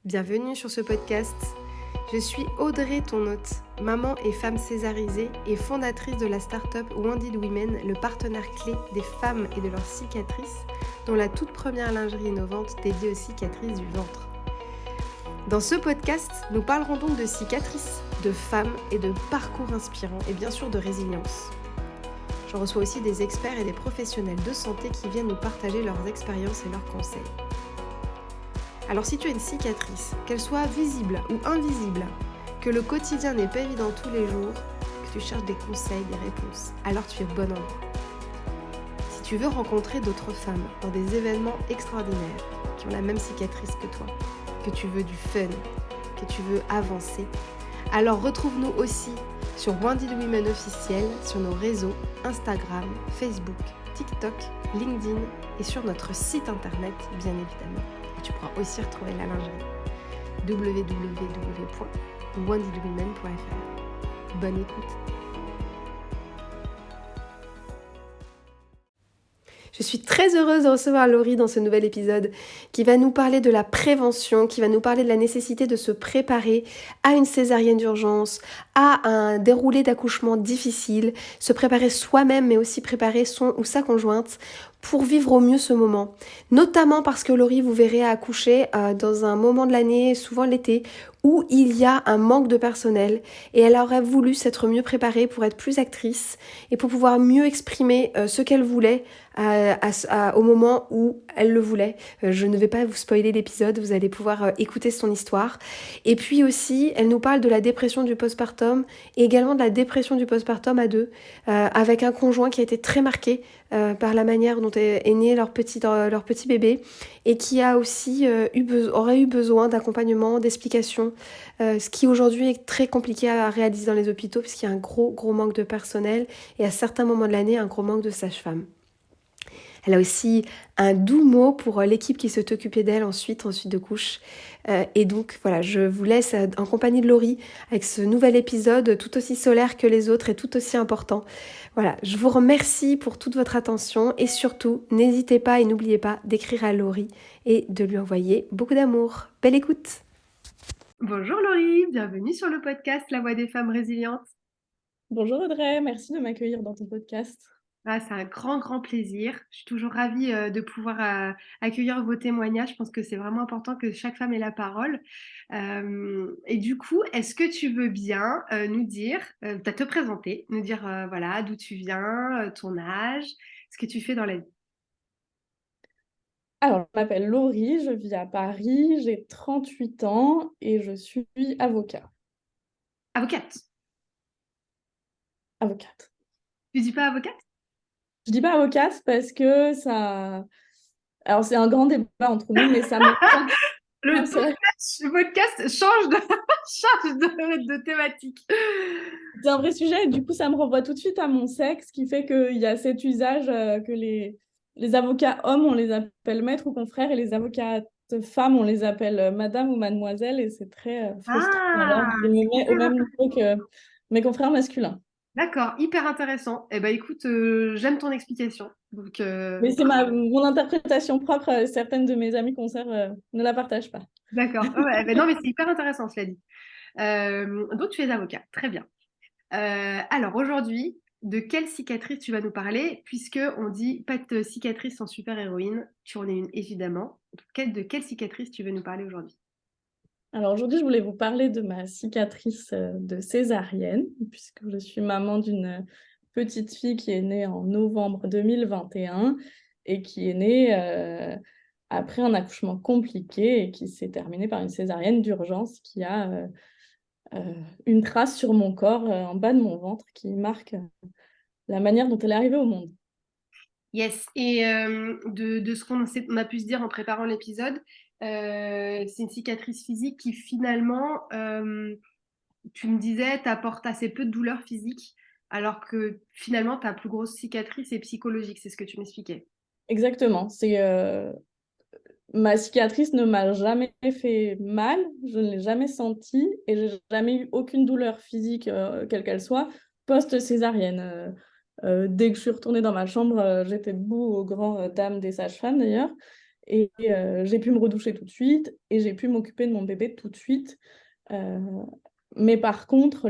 Bienvenue sur ce podcast. Je suis Audrey, ton hôte, maman et femme césarisée et fondatrice de la start-up Wounded Women, le partenaire clé des femmes et de leurs cicatrices, dont la toute première lingerie innovante dédiée aux cicatrices du ventre. Dans ce podcast, nous parlerons donc de cicatrices, de femmes et de parcours inspirants et bien sûr de résilience. Je reçois aussi des experts et des professionnels de santé qui viennent nous partager leurs expériences et leurs conseils. Alors si tu as une cicatrice, qu'elle soit visible ou invisible, que le quotidien n'est pas évident tous les jours, que tu cherches des conseils, des réponses, alors tu es au bon endroit. Si tu veux rencontrer d'autres femmes dans des événements extraordinaires, qui ont la même cicatrice que toi, que tu veux du fun, que tu veux avancer, alors retrouve-nous aussi sur Wounded Women officiel, sur nos réseaux Instagram, Facebook, TikTok, LinkedIn et sur notre site internet bien évidemment. Tu pourras aussi retrouver la lingerie www.woundedwomen.fr. Bonne écoute. Je suis très heureuse de recevoir Laurie dans ce nouvel épisode qui va nous parler de la prévention, qui va nous parler de la nécessité de se préparer à une césarienne d'urgence, à un déroulé d'accouchement difficile, se préparer soi-même mais aussi préparer son ou sa conjointe pour vivre au mieux ce moment. Notamment parce que Laurie, vous verrez, a accouché dans un moment de l'année, souvent l'été, où il y a un manque de personnel et elle aurait voulu s'être mieux préparée pour être plus actrice et pour pouvoir mieux exprimer ce qu'elle voulait au moment où elle le voulait. Je ne vais pas vous spoiler l'épisode, vous allez pouvoir écouter son histoire. Et puis aussi, elle nous parle de la dépression du postpartum et également de la dépression du postpartum à deux, avec un conjoint qui a été très marqué par la manière dont est né leur petit bébé et qui a aussi aurait eu besoin d'accompagnement, d'explications, ce qui aujourd'hui est très compliqué à réaliser dans les hôpitaux puisqu'il y a un gros manque de personnel et à certains moments de l'année un gros manque de sages-femmes. Elle a aussi un doux mot pour l'équipe qui s'est occupée d'elle ensuite de couche. Et donc voilà, je vous laisse en compagnie de Laurie avec ce nouvel épisode tout aussi solaire que les autres et tout aussi important. Voilà, je vous remercie pour toute votre attention et surtout, n'hésitez pas et n'oubliez pas d'écrire à Laurie et de lui envoyer beaucoup d'amour. Belle écoute! Bonjour Laurie, bienvenue sur le podcast La Voix des femmes résilientes. Bonjour Audrey, merci de m'accueillir dans ton podcast. Ah, c'est un grand plaisir. Je suis toujours ravie de pouvoir accueillir vos témoignages. Je pense que c'est vraiment important que chaque femme ait la parole. Et du coup, est-ce que tu veux bien nous dire, te présenter, nous dire voilà d'où tu viens, ton âge, ce que tu fais dans la vie. Alors, je m'appelle Laurie, je vis à Paris, j'ai 38 ans et je suis avocat. Avocate. Avocate. Tu dis pas avocate? Je dis pas avocate parce que ça... Alors, c'est un grand débat entre nous, mais ça me... Le Non, c'est vrai. podcast change de, change de thématique. C'est un vrai sujet et du coup, ça me renvoie tout de suite à mon sexe, qui fait qu'il y a cet usage que les avocats hommes, on les appelle maître ou confrère, et les avocates femmes, on les appelle madame ou mademoiselle, et c'est très frustrant. Alors, Ah, je me c'est mets au hyper même niveau que mes confrères masculins. D'accord, hyper intéressant. Eh ben écoute, j'aime ton explication. Donc, Mais c'est mon interprétation propre, certaines de mes amies concerts ne la partagent pas. d'accord. Ah ouais, ben non, mais c'est hyper intéressant, cela dit. Donc, tu es avocat, très bien. Alors aujourd'hui, de quelle cicatrice tu vas nous parler? Puisque on dit pas de cicatrice sans super-héroïne, tu en es une évidemment. De quelle cicatrice tu veux nous parler aujourd'hui? Alors aujourd'hui, je voulais vous parler de ma cicatrice de césarienne, puisque je suis maman d'une petite fille qui est née en novembre 2021 et qui est née après un accouchement compliqué et qui s'est terminé par une césarienne d'urgence qui a une trace sur mon corps, en bas de mon ventre, qui marque la manière dont elle est arrivée au monde. Yes, et de ce on a pu se dire en préparant l'épisode, c'est une cicatrice physique qui finalement, tu me disais, t'apporte assez peu de douleur physique, alors que finalement, ta plus grosse cicatrice est psychologique, c'est ce que tu m'expliquais. Exactement, ma cicatrice ne m'a jamais fait mal, je ne l'ai jamais sentie et j'ai jamais eu aucune douleur physique, quelle qu'elle soit, post-césarienne. Dès que je suis retournée dans ma chambre, j'étais debout aux grandes dames des sages-femmes d'ailleurs. J'ai pu me redoucher tout de suite et j'ai pu m'occuper de mon bébé tout de suite. Euh, mais par contre,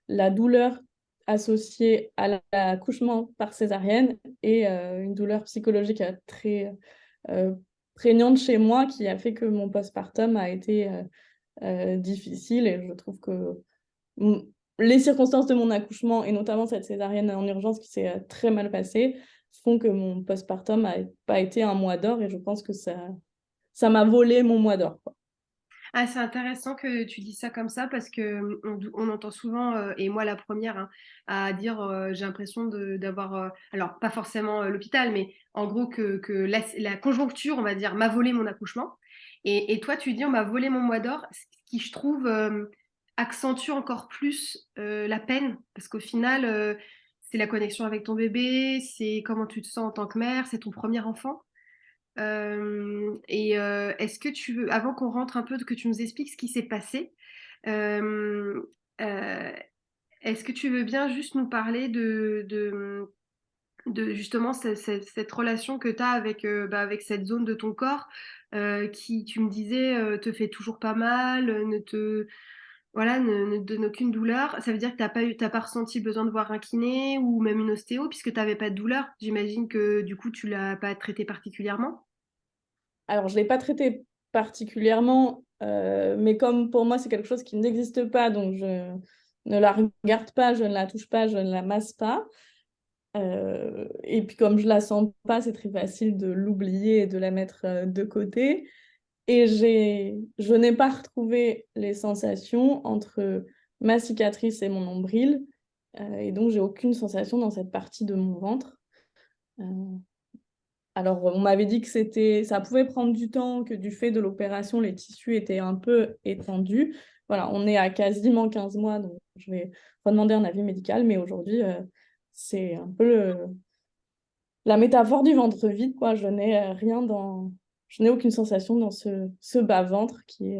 la douleur associée à l'accouchement par césarienne est une douleur psychologique très euh, prégnante chez moi qui a fait que mon postpartum a été difficile et je trouve que mm, les circonstances de mon accouchement et notamment cette césarienne en urgence qui s'est très mal passée font que mon postpartum n'a pas été un mois d'or et je pense que ça m'a volé mon mois d'or, quoi. Ah, c'est intéressant que tu dis ça comme ça parce que on entend souvent, et moi la première, hein, à dire j'ai l'impression d'avoir, alors pas forcément l'hôpital, mais en gros que la conjoncture, on va dire, m'a volé mon accouchement. Et toi, tu dis on m'a volé mon mois d'or, ce qui je trouve accentue encore plus la peine parce qu'au final, c'est la connexion avec ton bébé, c'est comment tu te sens en tant que mère, c'est ton premier enfant. Est-ce que tu veux, avant qu'on rentre un peu, que tu nous expliques ce qui s'est passé, euh, euh, est-ce que tu veux bien juste nous parler de justement cette relation que tu as avec, avec cette zone de ton corps qui, tu me disais, te fait toujours pas mal, ne te, voilà, ne donne aucune douleur. Ça veut dire que t'as pas ressenti le besoin de voir un kiné ou même une ostéo puisque tu n'avais pas de douleur. J'imagine que du coup, tu l'as pas traité particulièrement. Alors, je ne l'ai pas traité particulièrement, mais comme pour moi, c'est quelque chose qui n'existe pas, donc je ne la regarde pas, je ne la touche pas, je ne la masse pas. Et puis, comme je la sens pas, c'est très facile de l'oublier et de la mettre de côté. Je n'ai pas retrouvé les sensations entre ma cicatrice et mon nombril, et donc j'ai aucune sensation dans cette partie de mon ventre. Euh, Alors, on m'avait dit que ça pouvait prendre du temps, que du fait de l'opération, les tissus étaient un peu étendus. Voilà, on est à quasiment 15 mois, donc je vais redemander un avis médical, mais aujourd'hui, c'est un peu la métaphore du ventre vide, quoi. Je n'ai aucune sensation dans ce bas-ventre qui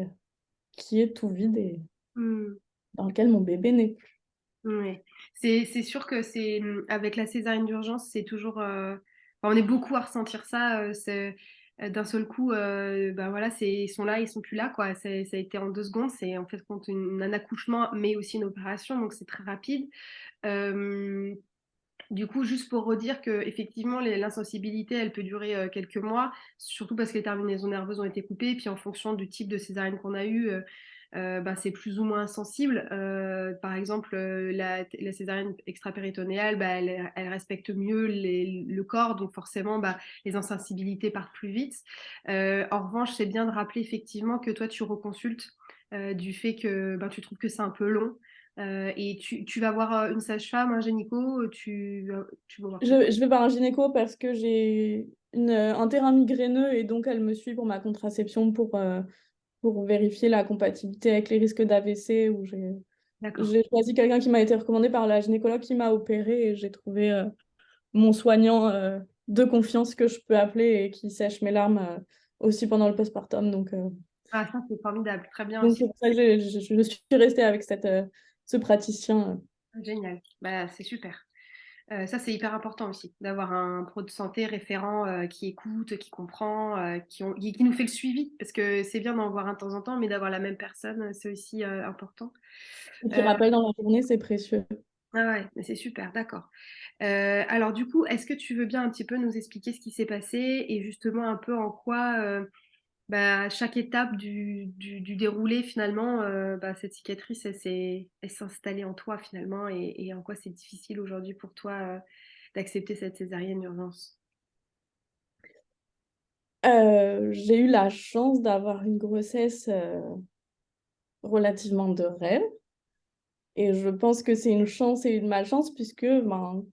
est tout vide et Hmm. dans lequel mon bébé n'est plus. Ouais. C'est sûr que c'est avec la césarienne d'urgence, c'est toujours enfin, on est beaucoup à ressentir ça. D'un seul coup, ben voilà, ils sont là, ils sont plus là, quoi. Ça a été en 2 secondes. C'est en fait compte un accouchement, mais aussi une opération, donc c'est très rapide. Euh, du coup, juste pour redire que effectivement, l'insensibilité, elle peut durer quelques mois, surtout parce que les terminaisons nerveuses ont été coupées, et puis en fonction du type de césarienne qu'on a eu, bah, c'est plus ou moins sensible. Par exemple, la césarienne extra-péritonéale, bah, elle respecte mieux le corps, donc forcément, bah, les insensibilités partent plus vite. En revanche, c'est bien de rappeler effectivement que toi, tu reconsultes du fait que bah, tu trouves que c'est un peu long. Et tu vas voir une sage-femme, un gynéco, tu vas voir qui? Je vais voir un gynéco parce que j'ai un terrain migraineux et donc elle me suit pour ma contraception pour vérifier la compatibilité avec les risques d'AVC où D'accord. j'ai choisi quelqu'un qui m'a été recommandé par la gynécologue qui m'a opéré et j'ai trouvé mon soignant de confiance que je peux appeler et qui sèche mes larmes aussi pendant le postpartum. Ah, ça, c'est formidable. Très bien Donc aussi. c'est pour ça que je suis restée avec ce praticien. Génial. Bah, c'est super. Ça, c'est hyper important aussi, d'avoir un pro de santé référent qui écoute, qui comprend, qui nous fait le suivi, parce que c'est bien d'en voir un de temps en temps, mais d'avoir la même personne, c'est aussi important. Et qui Euh, rappelle dans la journée, c'est précieux. ah ouais, mais c'est super, d'accord. Alors du coup, est-ce que tu veux bien un petit peu nous expliquer ce qui s'est passé et justement un peu en quoi bah, chaque étape du déroulé, finalement, bah, cette cicatrice, elle s'est installée en toi, finalement, et en quoi c'est difficile aujourd'hui pour toi d'accepter cette césarienne d'urgence. J'ai eu la chance d'avoir une grossesse relativement de rêve. Et je pense que c'est une chance et une malchance puisque ben,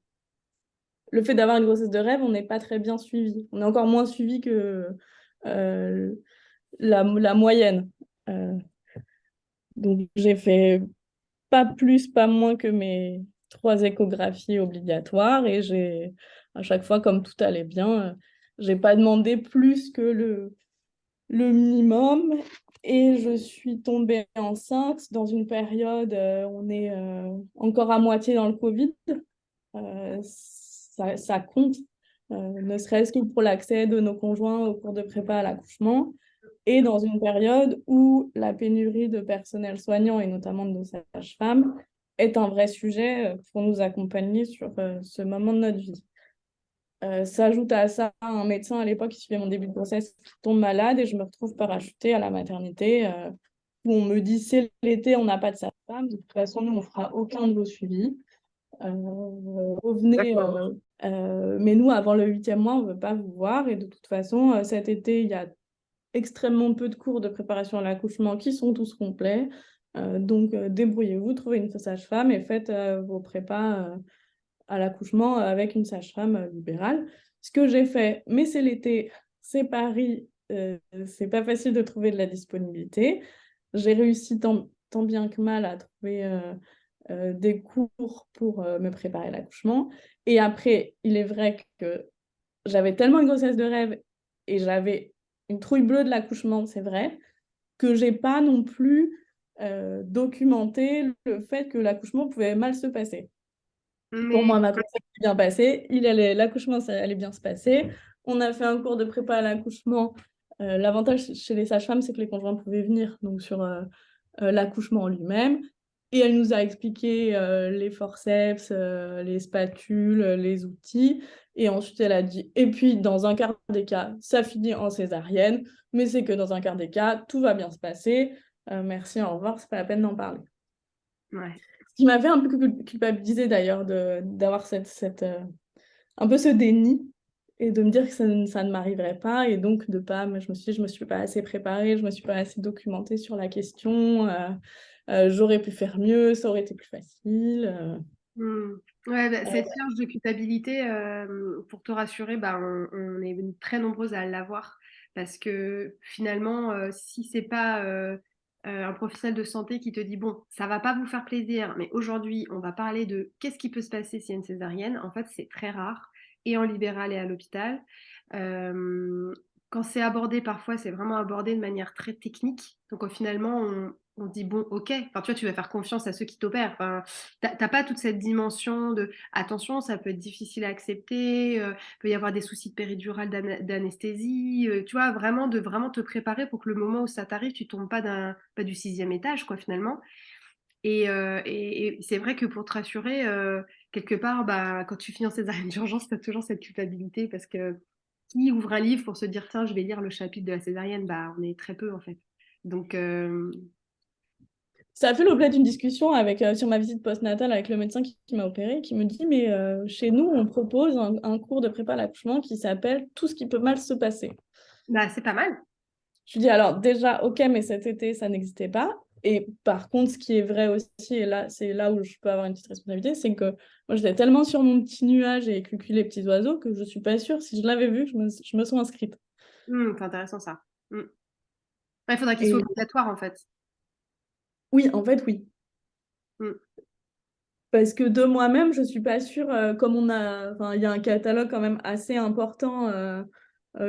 le fait d'avoir une grossesse de rêve, on n'est pas très bien suivi. On est encore moins suivi que euh, la moyenne. Euh, donc j'ai fait pas plus, pas moins que mes 3 échographies obligatoires et à chaque fois, comme tout allait bien, j'ai pas demandé plus que le minimum. Et je suis tombée enceinte dans une période, on est encore à moitié dans le Covid. Ça compte. ne serait-ce que pour l'accès de nos conjoints au cours de prépa à l'accouchement, et dans une période où la pénurie de personnel soignant, et notamment de nos sages-femmes, est un vrai sujet pour nous accompagner sur ce moment de notre vie. S'ajoute à ça un médecin à l'époque qui suivait mon début de grossesse qui tombe malade et je me retrouve parachutée à la maternité où on me dit c'est l'été, on n'a pas de sage-femme, de toute façon nous on fera aucun de vos suivis. Revenez, mais nous avant le 8e mois on ne veut pas vous voir et de toute façon cet été il y a extrêmement peu de cours de préparation à l'accouchement qui sont tous complets. Donc débrouillez-vous, trouvez une sage-femme et faites vos prépas à l'accouchement avec une sage-femme libérale. Ce que j'ai fait, mais c'est l'été, c'est Paris, c'est pas facile de trouver de la disponibilité. J'ai réussi tant bien que mal à trouver des cours pour me préparer à l'accouchement. Et après, il est vrai que j'avais tellement une grossesse de rêve et j'avais une trouille bleue de l'accouchement, c'est vrai, que j'ai pas non plus documenté le fait que l'accouchement pouvait mal se passer. Pour Mais moi, ma grossesse s'est bien passée. L'accouchement, ça allait bien se passer. On a fait un cours de prépa à l'accouchement. L'avantage chez les sages-femmes, c'est que les conjoints pouvaient venir donc sur l'accouchement en lui-même. Et elle nous a expliqué les forceps, les spatules, les outils. Et ensuite, elle a dit, et puis dans un quart des cas, ça finit en césarienne, mais c'est que dans un quart des cas, tout va bien se passer. Merci, au revoir, c'est pas la peine d'en parler. ouais. Ce qui m'avait un peu culpabilisé d'ailleurs d'avoir un peu ce déni et de me dire que ça ne m'arriverait pas et donc de pas, je me suis dit, je me suis pas assez préparée, je me suis pas assez documentée sur la question, j'aurais pu faire mieux, ça aurait été plus facile. Hmm. Ouais, bah, cette charge de culpabilité, pour te rassurer, bah, on est très nombreuses à l'avoir parce que finalement, si c'est pas un professionnel de santé qui te dit, bon, ça va pas vous faire plaisir, mais aujourd'hui, on va parler de qu'est-ce qui peut se passer s'il y a une césarienne. En fait, c'est très rare, et en libéral et à l'hôpital. Euh, Quand c'est abordé, parfois, c'est vraiment abordé de manière très technique. Donc, finalement, on dit, bon, ok, enfin, tu vois, tu vas faire confiance à ceux qui t'opèrent. Enfin, t'as pas toute cette dimension de attention, ça peut être difficile à accepter, peut y avoir des soucis de péridurale, d'anesthésie, tu vois, vraiment de vraiment te préparer pour que le moment où ça t'arrive, tu tombes pas du 6e étage, quoi, finalement. Et c'est vrai que pour te rassurer, quelque part, bah, quand tu finis en césarienne d'urgence, tu as toujours cette culpabilité parce que qui ouvre un livre pour se dire, tiens, je vais lire le chapitre de la césarienne, bah, on est très peu en fait. Donc, Ça a fait l'objet d'une discussion sur ma visite postnatale avec le médecin qui m'a opérée, qui me dit, mais chez nous, on propose un cours de prépa à l'accouchement qui s'appelle Tout ce qui peut mal se passer. bah, c'est pas mal. Je lui dis alors déjà, ok, mais cet été, ça n'existait pas. Et par contre, ce qui est vrai aussi, et là, c'est là où je peux avoir une petite responsabilité, c'est que moi, j'étais tellement sur mon petit nuage et cucu les petits oiseaux que je suis pas sûre, si je l'avais vu, je me suis inscrite. C'est intéressant ça. Il faudra qu'il soit Et obligatoire en fait. oui, en fait, oui. Hmm. Parce que de moi-même, je suis pas sûre, comme enfin, il y a un catalogue quand même assez important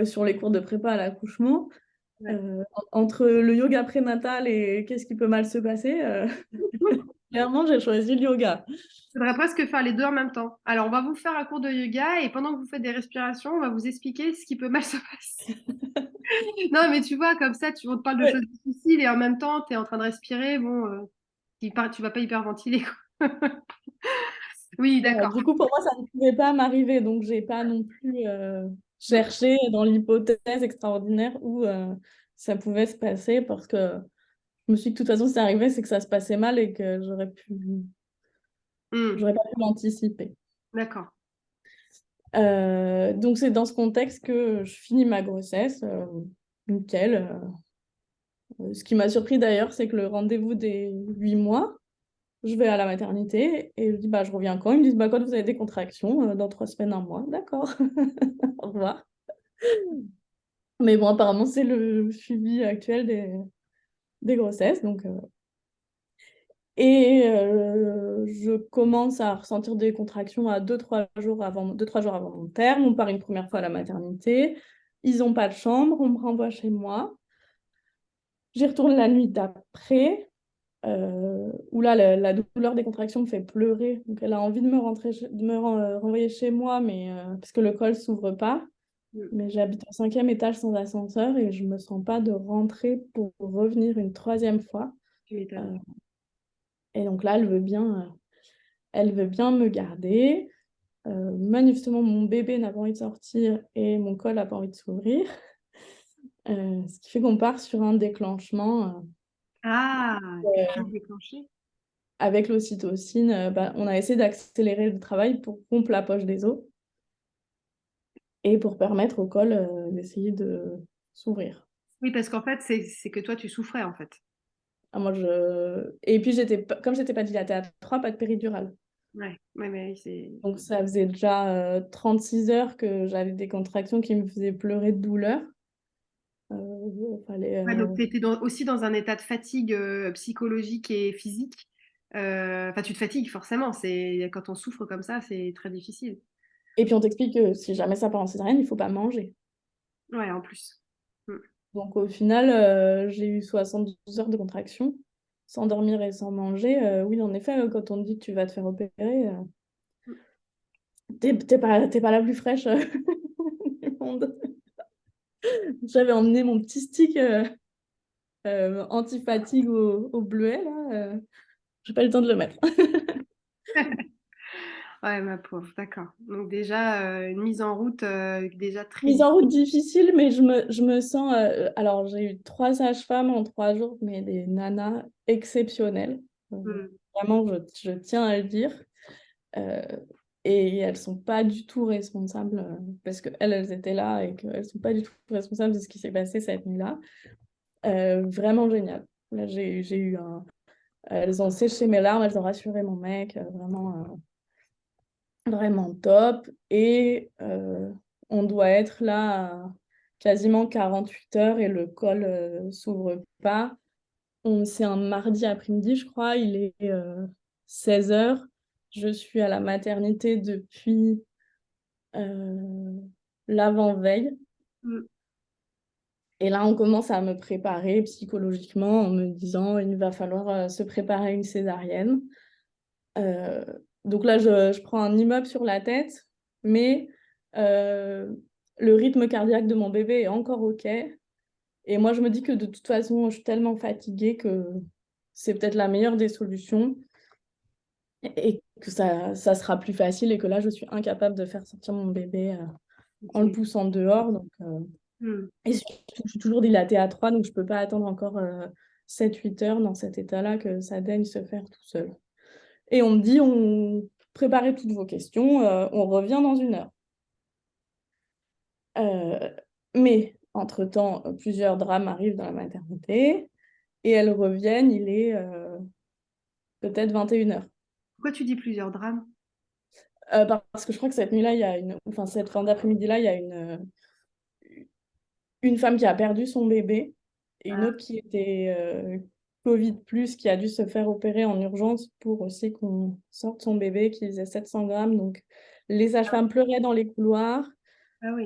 sur les cours de prépa à l'accouchement. Ouais. Entre le yoga prénatal et qu'est-ce qui peut mal se passer, clairement, j'ai choisi le yoga. Il faudrait presque faire les deux en même temps. Alors, on va vous faire un cours de yoga et pendant que vous faites des respirations, on va vous expliquer ce qui peut mal se passer. Non, mais tu vois, comme ça, on te parle de Ouais. choses difficiles et en même temps, tu es en train de respirer. Bon, tu vas pas hyperventiler, quoi. Oui, Voilà, d'accord. du coup, pour moi, ça ne pouvait pas m'arriver, donc j'ai pas non plus cherché dans l'hypothèse extraordinaire où ça pouvait se passer, parce que je me suis dit que de toute façon, si ça arrivait, c'est que ça se passait mal et que Hmm, j'aurais pas pu l'anticiper. d'accord. Donc c'est dans ce contexte que je finis ma grossesse, nickel. Ce qui m'a surpris d'ailleurs, c'est que le rendez-vous des 8 mois, je vais à la maternité et je dis bah je reviens quand? Ils me disent bah quand vous avez des contractions, dans 3 semaines, un mois. D'accord. Au revoir. Mais bon, apparemment, c'est le suivi actuel des grossesses. Je commence à ressentir des contractions à 2-3 jours avant mon terme. On part une première fois à la maternité. Ils n'ont pas de chambre. On me renvoie chez moi. J'y retourne la nuit d'après. où là, la douleur des contractions me fait pleurer. Donc, elle a envie de me renvoyer chez moi, mais parce que le col s'ouvre pas. Mm. Mais j'habite au 5e étage sans ascenseur et je me sens pas de rentrer pour revenir une troisième fois. Tu m'étonnes. Euh, et donc là, elle veut bien me garder. Manifestement, mon bébé n'a pas envie de sortir et mon col n'a pas envie de s'ouvrir. Ce qui fait qu'on part sur un déclenchement. Ah, qu'est-ce qui Euh, a déclenché? Avec l'ocytocine, on a essayé d'accélérer le travail pour rompre la poche des os et pour permettre au col d'essayer de s'ouvrir. Oui, parce qu'en fait, c'est que toi, tu souffrais, en fait. Ah, Et puis, comme j'étais pas dilatée à 3, pas de péridurale. Ouais, ouais, mais c'est... Donc, ça faisait déjà 36 heures que j'avais des contractions qui me faisaient pleurer de douleur. Fallait, Ouais, donc tu étais aussi dans un état de fatigue psychologique et physique. Enfin, tu te fatigues forcément. Quand on souffre comme ça, c'est très difficile. Et puis, on t'explique que si jamais ça part en césarienne, il faut pas manger. Ouais, en plus. Mm. Donc, au final, j'ai eu 72 heures de contraction, sans dormir et sans manger. Oui, en effet, quand on te dit que tu vas te faire opérer, t'es pas la plus fraîche du monde. J'avais emmené mon petit stick anti-fatigue au bleuet, là. J'ai pas eu le temps de le mettre. Ouais, ma pauvre, d'accord. Donc déjà, une mise en route déjà très Mise difficile. en route difficile, mais je me sens. Alors, j'ai eu 3 sages-femmes en 3 jours, mais des nanas exceptionnelles. Euh, Vraiment, je tiens à le dire. Euh, et elles sont pas du tout responsables, parce qu'elles, elles étaient là et qu'elles sont pas du tout responsables de ce qui s'est passé cette nuit-là. Vraiment génial. Là, j'ai eu un. Elles ont séché mes larmes, elles ont rassuré mon mec, vraiment top. Et on doit être là à quasiment 48 heures et le col s'ouvre pas. C'est un mardi après-midi, je crois. Il est 16 heures. Je suis à la maternité depuis l'avant-veille. Mm. Et là, on commence à me préparer psychologiquement en me disant il va falloir se préparer à une césarienne. Euh, donc là, je prends un immeuble sur la tête, mais euh, le rythme cardiaque de mon bébé est encore OK. Et moi, je me dis que de toute façon, je suis tellement fatiguée que c'est peut-être la meilleure des solutions et que ça sera plus facile et que là, je suis incapable de faire sortir mon bébé en le poussant dehors. Donc, Mm. et surtout, je suis toujours dilatée à 3, donc je ne peux pas attendre encore 7-8 heures dans cet état-là que ça daigne se faire tout seul. Et on me dit, préparez toutes vos questions, on revient dans 1 heure. Euh, mais, entre-temps, plusieurs drames arrivent dans la maternité et elles reviennent, il est peut-être 21 heures. Pourquoi tu dis plusieurs drames? Parce que je crois que cette nuit-là, enfin cette fin d'après-midi-là, il y a une femme qui a perdu son bébé et une Ah, autre qui était Covid plus, qui a dû se faire opérer en urgence pour aussi qu'on sorte son bébé qui faisait 700 grammes. Donc, les sages-femmes pleuraient dans les couloirs. ah oui.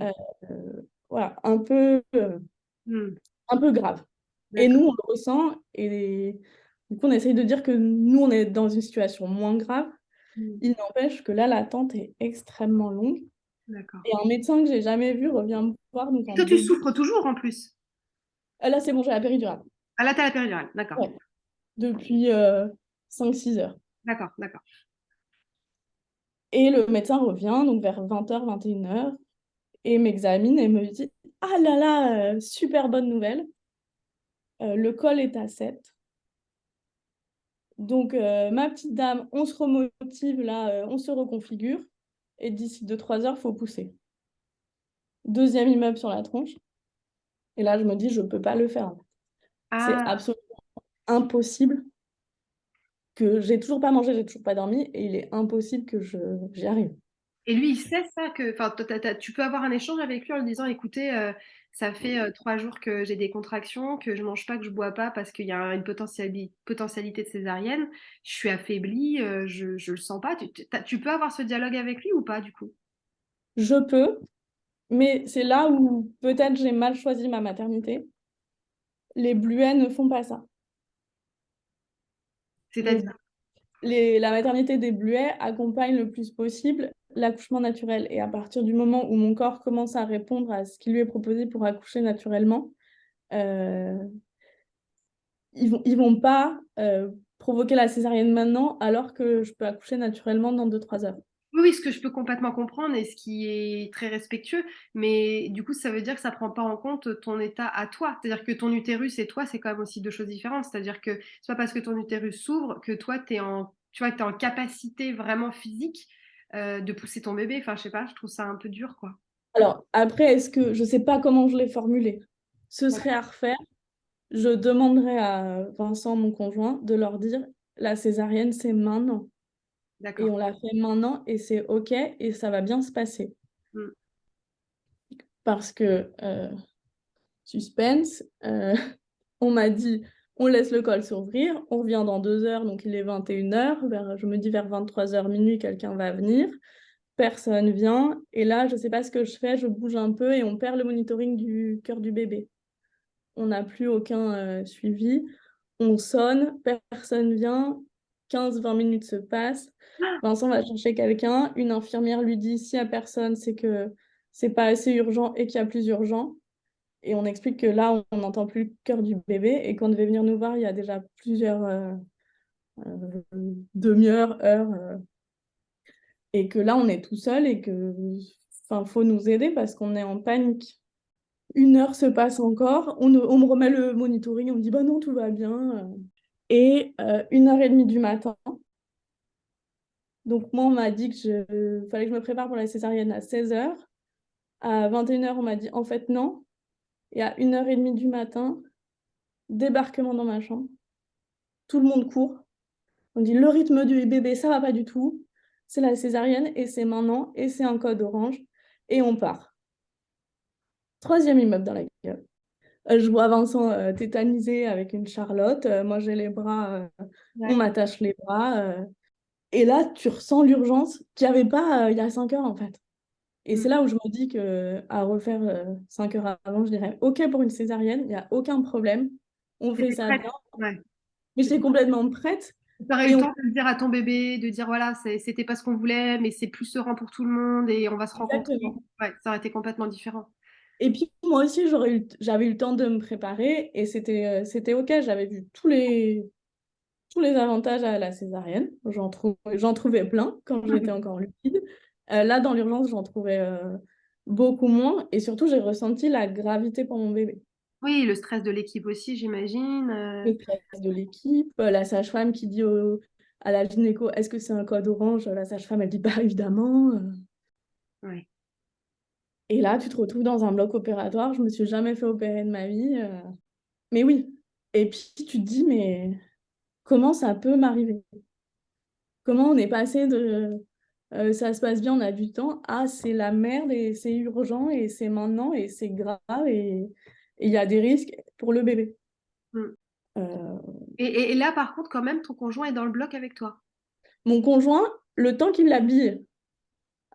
Euh, voilà, Mm. un peu grave. Et D'accord. nous, on le ressent et du coup, on essaye de dire que nous, on est dans une situation moins grave. Mm. Il n'empêche que là, l'attente est extrêmement longue. D'accord. Et un médecin que j'ai jamais vu revient me voir donc Et en toi, tu début. souffres toujours en plus. Là, c'est bon, j'ai la péridurale. Ah là, t'as la péridurale. D'accord. Ouais, depuis 5-6 heures. D'accord, d'accord. Et le médecin revient donc vers 20 h 21 h et m'examine et me dit ah là là, super bonne nouvelle, le col est à 7. Donc, ma petite dame, on se remotive là, on se reconfigure. Et d'ici 2-3 heures, il faut pousser. Deuxième immeuble sur la tronche. Et là, je me dis, je ne peux pas le faire. C'est Ah, absolument impossible que j'ai toujours pas mangé, j'ai toujours pas dormi. Et il est impossible que j'y arrive. et lui, il sait ça que, enfin, tu peux avoir un échange avec lui en lui disant, écoutez, ça fait 3 jours que j'ai des contractions, que je mange pas, que je bois pas parce qu'il y a une potentialité de césarienne. Je suis affaiblie, je le sens pas. Tu peux avoir ce dialogue avec lui ou pas du coup? Je peux, mais c'est là où peut-être j'ai mal choisi ma maternité. Les Bluets ne font pas ça. C'est-à-dire? La maternité des Bleuets accompagne le plus possible l'accouchement naturel. Et à partir du moment où mon corps commence à répondre à ce qui lui est proposé pour accoucher naturellement, euh, ils vont pas provoquer la césarienne maintenant alors que je peux accoucher naturellement dans 2 3 heures. Oui, oui, ce que je peux complètement comprendre et ce qui est très respectueux, mais du coup, ça veut dire que ça prend pas en compte ton état à toi. C'est-à-dire que ton utérus et toi, c'est quand même aussi deux choses différentes. C'est-à-dire que c'est pas parce que ton utérus s'ouvre que toi, tu vois, t'es en capacité vraiment physique de pousser ton bébé. Enfin, je sais pas, je trouve ça un peu dur, quoi. Alors, après, je sais pas comment je l'ai formulé. Ce serait à refaire. Je demanderai à Vincent, mon conjoint, de leur dire la césarienne, c'est maintenant. Et D'accord. on l'a fait maintenant et c'est OK et ça va bien se passer. Mm. Parce que, suspense, on m'a dit, on laisse le col s'ouvrir, on revient dans 2 heures, donc il est 21 heures. Je me dis vers 23 heures minuit, quelqu'un va venir. Personne vient. Et là, je sais pas ce que je fais, je bouge un peu et on perd le monitoring du cœur du bébé. On n'a plus aucun suivi. On sonne, personne vient, 15 20 minutes se passent. Vincent va chercher quelqu'un, une infirmière lui dit s'il n'y a personne, c'est que c'est pas assez urgent et qu'il y a plus urgent. Et on explique que là, on n'entend plus le cœur du bébé et qu'on devait venir nous voir il y a déjà plusieurs demi-heures, heures, et que là, on est tout seul et que, enfin, faut nous aider parce qu'on est en panique. 1 heure se passe encore, on me remet le monitoring, on me dit bah non, tout va bien. Et 1h30 du matin, donc moi, on m'a dit que fallait que je me prépare pour la césarienne à 16 heures. À 21 heures on m'a dit en fait non. Et à 1h30 du matin, débarquement dans ma chambre. Tout le monde court. On dit le rythme du bébé, ça va pas du tout. C'est la césarienne et c'est maintenant et c'est un code orange. Et on part. Troisième immeuble dans la gueule. Je vois Vincent tétanisé avec une Charlotte. Moi, j'ai les bras, on Ouais. m'attache les bras. Et là, tu ressens l'urgence qu'il n'y avait pas il y a 5 heures, en fait. Et Mm. c'est là où je me dis que à refaire 5 heures avant, je dirais OK pour une césarienne, il n'y a aucun problème. On fait T'étais ça prête? bien. Ouais. Mais j'étais complètement prête. T'aurais eu Et le on... temps de le dire à ton bébé, de dire voilà, c'était pas ce qu'on voulait, mais c'est plus serein pour tout le monde et on va se rencontrer. Exactement. Ouais, ça aurait été complètement différent. Et puis moi aussi, j'avais eu le temps de me préparer et c'était OK. J'avais vu tous les avantages à la césarienne. J'en trouvais plein quand j'étais encore lucide. Là, dans l'urgence, j'en trouvais beaucoup moins. Et surtout, j'ai ressenti la gravité pour mon bébé. Oui, le stress de l'équipe aussi, j'imagine. Le stress de l'équipe, la sage-femme qui dit à la gynéco, est-ce que c'est un code orange? La sage-femme, elle dit, bah évidemment. Ouais. Et là, tu te retrouves dans un bloc opératoire. Je me suis jamais fait opérer de ma vie. Mais oui. Et puis, tu te dis, mais comment ça peut m'arriver? Comment on est passé de ça se passe bien, on a du temps, à c'est la merde et c'est urgent et c'est maintenant et c'est grave et il y a des risques pour le bébé. Mm. Euh, Et là, par contre, quand même, ton conjoint est dans le bloc avec toi. Mon conjoint, le temps qu'il l'habille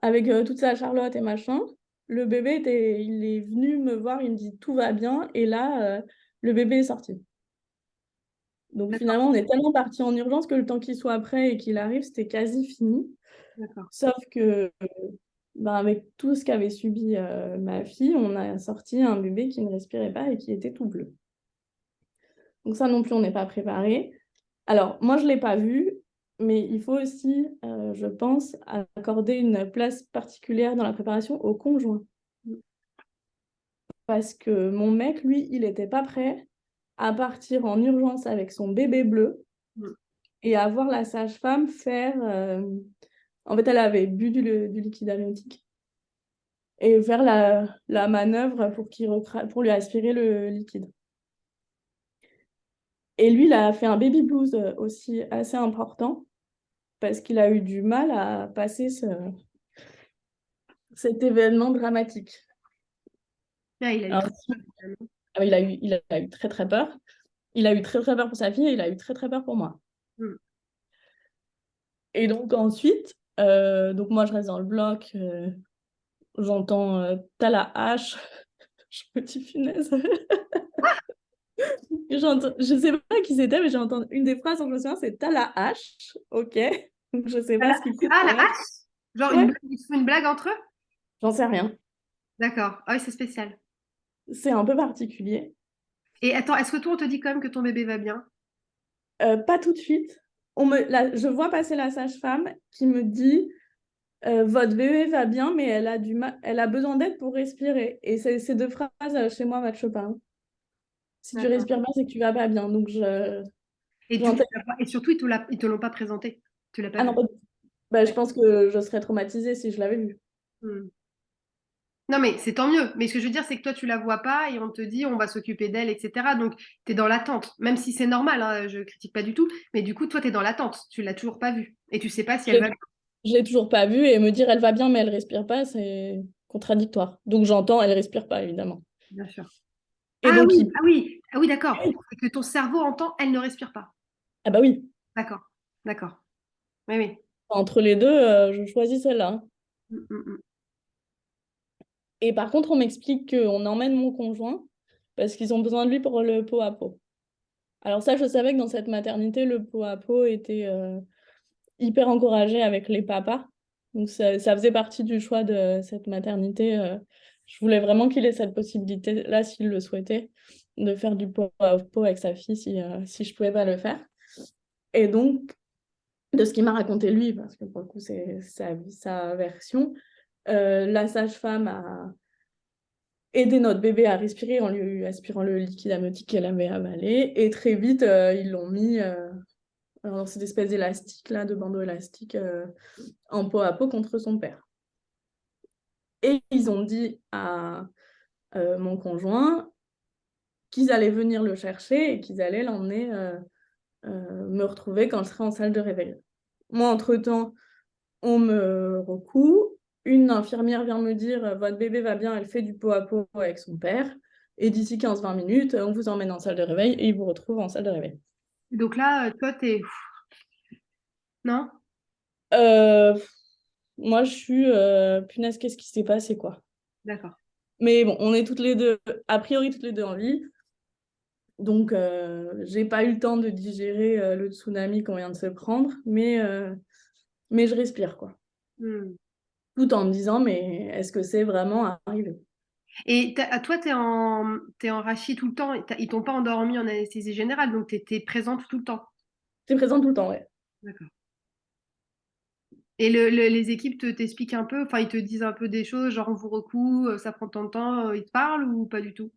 avec toute sa Charlotte et machin, il est venu me voir, il me dit tout va bien et là, le bébé est sorti. Donc D'accord, finalement, on est tellement parti en urgence que le temps qu'il soit prêt et qu'il arrive, c'était quasi fini. d'accord. Sauf que ben, avec tout ce qu'avait subi ma fille, on a sorti un bébé qui ne respirait pas et qui était tout bleu. Donc ça non plus, on n'est pas préparé. Alors, moi, je ne l'ai pas vu, mais il faut aussi, je pense, accorder une place particulière dans la préparation au conjoint. Mm. Parce que mon mec, lui, il n'était pas prêt à partir en urgence avec son bébé bleu Mm. et à voir la sage-femme faire... En fait, elle avait bu du liquide amniotique et faire la manœuvre pour lui aspirer le liquide. Et lui, il a fait un baby blues aussi assez important parce qu'il a eu du mal à passer cet événement dramatique. Ah, il a eu Alors, très peur, finalement. il a eu très très peur. Il a eu très très peur pour sa fille et il a eu très très peur pour moi. Mm. Et donc ensuite, donc moi je reste dans le bloc, j'entends t'as la hache, je me dis punaise. Je sais pas qui c'était, mais j'ai entendu une des phrases dont je me souviens, c'est «T'as la hache». Ok. Donc, je sais Ah, pas ce qu'il fout la derrière. hache? Genre Ouais, ils se font une blague entre eux? j'en sais rien. D'accord. Ah oui, c'est spécial. C'est un peu particulier. Et attends, est-ce que toi, on te dit quand même que ton bébé va bien? Pas tout de suite. Je vois passer la sage-femme qui me dit votre bébé va bien, mais elle a besoin d'aide pour respirer. Et ces deux phrases chez moi matchent pas, hein. Si tu D'accord. respires pas, c'est que tu vas pas bien. Donc Et, j'entends. et surtout, ils te l'ont pas présenté. Tu l'as pas Ah non, vu. pas du tout. Bah, je Ouais. pense que je serais traumatisée si je l'avais vu. Hmm. Non, mais c'est tant mieux. Mais ce que je veux dire, c'est que toi, tu la vois pas et on te dit, on va s'occuper d'elle, etc. Donc, tu es dans l'attente. Même si c'est normal, hein, je critique pas du tout. Mais du coup, toi, tu es dans l'attente. Tu l'as toujours pas vue. Et tu sais pas si Je elle va bien. je l'ai toujours pas vue et me dire elle va bien, mais elle respire pas, c'est contradictoire. Donc j'entends, elle respire pas, évidemment. Bien sûr. Et donc, Ah oui, ah oui, d'accord. C'est que ton cerveau entend, elle ne respire pas. ah bah oui, D'accord. D'accord. Oui, oui. entre les deux, je choisis celle-là, hein. Mm, mm, mm. Et par contre, on m'explique qu'on emmène mon conjoint parce qu'ils ont besoin de lui pour le pot à pot. Alors ça, je savais que dans cette maternité, le pot à pot était hyper encouragé avec les papas. Donc ça faisait partie du choix de cette maternité. Je voulais vraiment qu'il ait cette possibilité-là, s'il le souhaitait, de faire du pot à pot avec sa fille si je pouvais pas le faire. Et donc, de ce qu'il m'a raconté lui, parce que pour le coup, c'est sa version, la sage-femme a aidé notre bébé à respirer en lui aspirant le liquide amniotique qu'elle avait avalé. Et très vite, ils l'ont mis dans cette espèce d'élastique, là, de bandeau élastique, en peau à peau contre son père. Et ils ont dit à mon conjoint qu'ils allaient venir le chercher et qu'ils allaient l'emmener me retrouver quand je serai en salle de réveil. Moi, entre-temps, on me recoue. Une infirmière vient me dire votre bébé va bien, elle fait du pot à pot avec son père. Et d'ici 15-20 minutes, on vous emmène en salle de réveil et il vous retrouve en salle de réveil. Donc là, toi, t'es... Non? Euh, Moi, je suis punaise, qu'est-ce qui s'est passé, quoi. D'accord. Mais bon, on est toutes les deux, a priori toutes les deux en vie. Donc, j'ai pas eu le temps de digérer le tsunami qu'on vient de se prendre, mais je respire, quoi. Hmm. Tout en me disant, mais est-ce que c'est vraiment arrivé? Et toi, t'es en rachis tout le temps. Ils t'ont pas endormi en anesthésie générale, donc t'es présente tout le temps. T'es présent tout le temps, ouais. D'accord. Et les équipes t'expliquent un peu, enfin, ils te disent un peu des choses, genre on vous recoue, ça prend tant de temps, ils te parlent ou pas du tout?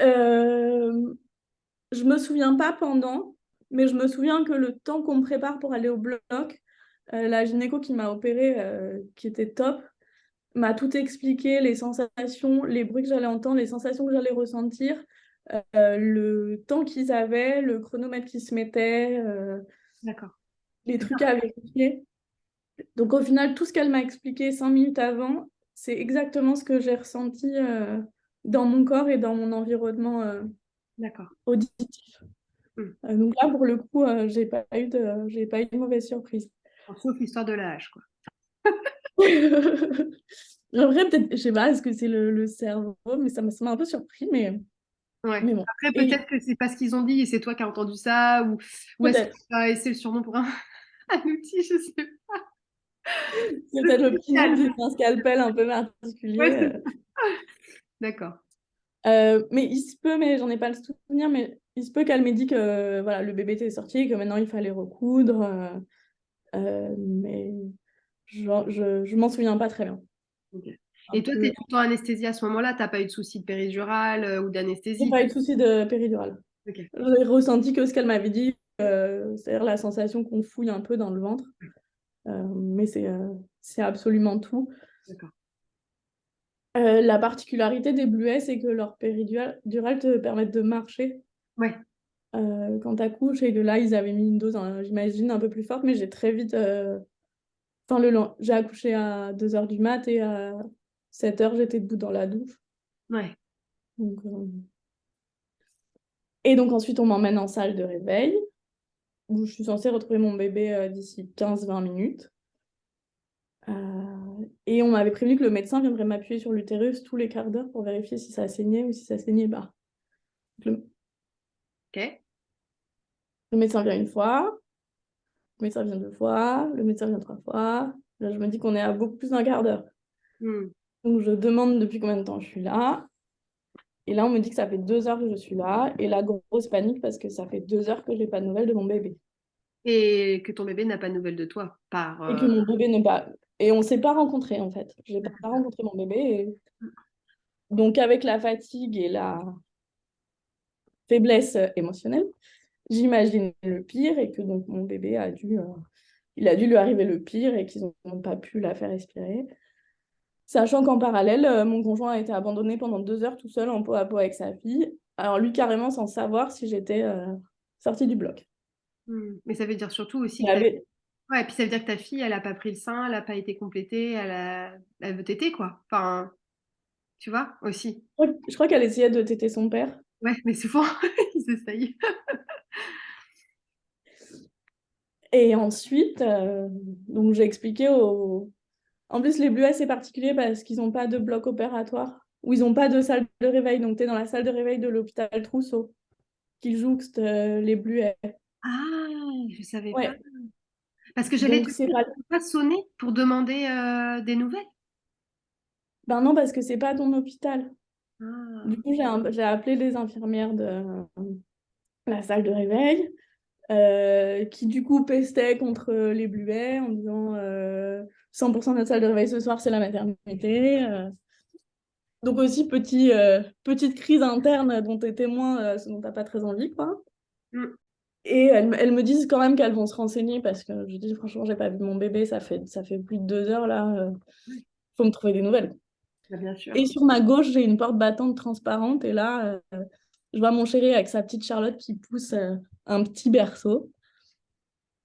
Euh, je me souviens pas pendant, mais je me souviens que le temps qu'on me prépare pour aller au bloc, la gynéco qui m'a opérée, qui était top, m'a tout expliqué, les sensations, les bruits que j'allais entendre, les sensations que j'allais ressentir, le temps qu'ils avaient, le chronomètre qui se mettait, D'accord. les trucs à vérifier. Donc au final, tout ce qu'elle m'a expliqué 5 minutes avant, c'est exactement ce que j'ai ressenti dans mon corps et dans mon environnement D'accord. auditif. Hmm. Donc là, pour le coup, j'ai pas eu de mauvaise surprise. Bon, sauf l'histoire de la hache, quoi. En vrai, peut-être, je sais pas, est-ce que c'est le cerveau, mais ça m'a un peu surpris, Ouais. mais bon. Après, peut-être Et que c'est parce qu'ils ont dit et c'est toi qui as entendu ça, ou est-ce que peut-être, c'est le surnom pour un, un outil, je sais pas. c'est Le peut-être le petit nom, spécial. c'est un scalpel un peu Ouais, particulier. c'est ça. D'accord. Mais il se peut, mais j'en ai pas le souvenir, mais il se peut qu'elle m'ait dit que voilà, le bébé était sorti et que maintenant il fallait recoudre. Mais je m'en souviens pas très bien. Ok. Un Et toi, tu es peu... tout le temps anesthésie à ce moment-là, t'as pas eu de souci de péridurale ou J'ai d'anesthésie? pas eu de souci de péridurale. Ok. J'ai ressenti que ce qu'elle m'avait dit, c'est-à-dire la sensation qu'on fouille un peu dans le ventre. Mais c'est absolument tout. D'accord. La particularité des Bluets, c'est que leur péridurale te permettent de marcher Ouais. quand tu accouches. Et que là, ils avaient mis une dose, hein, j'imagine, un peu plus forte, mais j'ai très vite. Enfin, j'ai accouché à 2 heures du mat et à 7 heures, j'étais debout dans la douche. Ouais. Donc, et donc ensuite, on m'emmène en salle de réveil, où je suis censée retrouver mon bébé d'ici 15-20 minutes. Et on m'avait prévenu que le médecin viendrait m'appuyer sur l'utérus tous les quarts d'heure pour vérifier si ça saignait ou si ça saignait pas. Le- Ok. Le médecin vient une fois, le médecin vient deux fois, le médecin vient trois fois. Là, je me dis qu'on est à beaucoup plus d'un quart d'heure. Hmm. Donc, je demande depuis combien de temps je suis là. Et là, on me dit que ça fait 2 heures que je suis là. Et la grosse panique parce que ça fait 2 heures que j'ai pas de nouvelles de mon bébé. Et que ton bébé n'a pas de nouvelles de toi par... Et que mon bébé n'est pas... Et on s'est pas rencontrés, en fait. J'ai pas rencontré mon bébé. Donc, avec la fatigue et la faiblesse émotionnelle, j'imagine le pire et que donc mon bébé il a dû lui arriver le pire et qu'ils n'ont pas pu la faire respirer. Sachant qu'en parallèle, mon conjoint a été abandonné pendant 2 heures tout seul en peau à peau avec sa fille. Alors lui, carrément sans savoir si j'étais sortie du bloc. Mais ça veut dire surtout aussi Il que ta... avait... Ouais, et puis ça veut dire que ta fille, elle a pas pris le sein, elle a pas été complétée, elle veut téter, quoi. Enfin, tu vois, aussi. Je crois qu'elle essayait de téter son père. Ouais, mais souvent, ils essayent. Et ensuite, donc j'ai expliqué au... En plus, les Bluets, c'est particulier parce qu'ils n'ont pas de bloc opératoire ou ils n'ont pas de salle de réveil. Donc, tu es dans la salle de réveil de l'hôpital Trousseau qui jouxte les Bluets. Ah, je savais pas. Ouais, Parce que j'allais te donc dire, c'est pas... tu peux pas sonner pour demander des nouvelles. Ben non, parce que c'est pas ton hôpital. Du Ah. coup, j'ai appelé les infirmières de la salle de réveil qui, du coup, pestaient contre les Bluets en disant 100% de notre salle de réveil ce soir, c'est la maternité. Donc aussi, petite crise interne dont tu es témoin, ce dont tu n'as pas très envie, quoi. Mm. Et elles me disent quand même qu'elles vont se renseigner parce que je dis franchement, j'ai pas vu mon bébé, ça fait plus de 2 heures là, faut me trouver des nouvelles. Bah, bien sûr. Et sur ma gauche, j'ai une porte battante transparente et là, je vois mon chéri avec sa petite Charlotte qui pousse un petit berceau.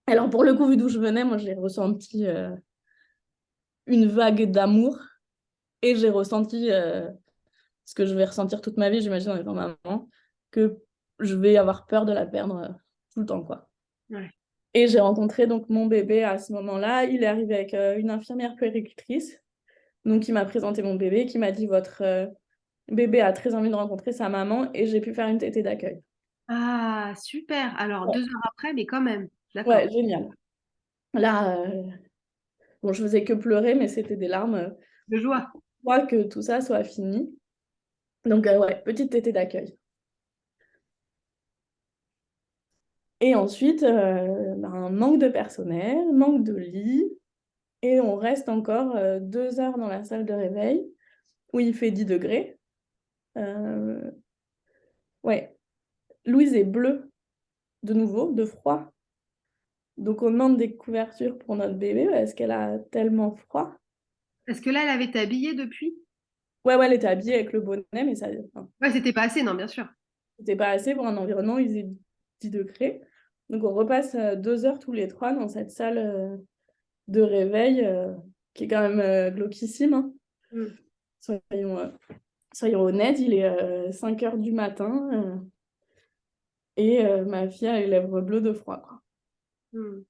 Alors pour le coup, vu d'où je venais, moi j'ai ressenti une vague d'amour et j'ai ressenti ce que je vais ressentir toute ma vie, j'imagine en étant maman, que je vais avoir peur de la perdre tout le temps, quoi. Ouais. Et j'ai rencontré donc mon bébé à ce moment-là. Il est arrivé avec une infirmière puéricultrice, donc qui m'a présenté mon bébé, qui m'a dit votre bébé a très envie de rencontrer sa maman et j'ai pu faire une tétée d'accueil. Ah, super. Alors, Ouais, 2 heures après, mais quand même. D'accord. ouais, génial. Là, bon, je faisais que pleurer, mais c'était des larmes. De joie. Je crois que tout ça soit fini. Donc, ouais, petite tétée d'accueil. Et ensuite, ben, manque de personnel, manque de lit, et on reste encore 2 heures dans la salle de réveil où il fait 10 degrés. Euh, ouais, Louise est bleue de nouveau, de froid. Donc on demande des couvertures pour notre bébé parce qu'elle a tellement froid. Est-ce que là, elle avait été habillée depuis? Ouais, ouais, elle était habillée avec le bonnet, mais ça, enfin, Ouais, c'était pas assez, non, bien sûr. c'était pas assez pour un environnement où il faisait 10 degrés. Donc on repasse 2 heures tous les trois dans cette salle de réveil qui est quand même glauquissime, hein. Mm. Soyons, soyons honnêtes, il est 5 heures du matin et ma fille a les lèvres bleues de froid, quoi. Mm.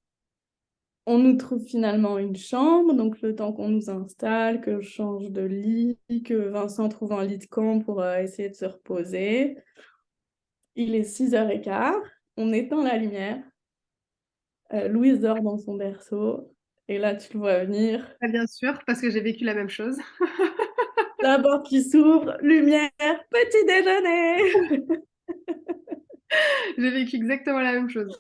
On nous trouve finalement une chambre, donc le temps qu'on nous installe, que je change de lit, que Vincent trouve un lit de camp pour essayer de se reposer. Il est 6h15, on éteint la lumière, Louise dort dans son berceau, et là tu le vois venir. Ah, bien sûr, parce que j'ai vécu la même chose. La porte qui s'ouvre, lumière, petit déjeuner! J'ai vécu exactement la même chose.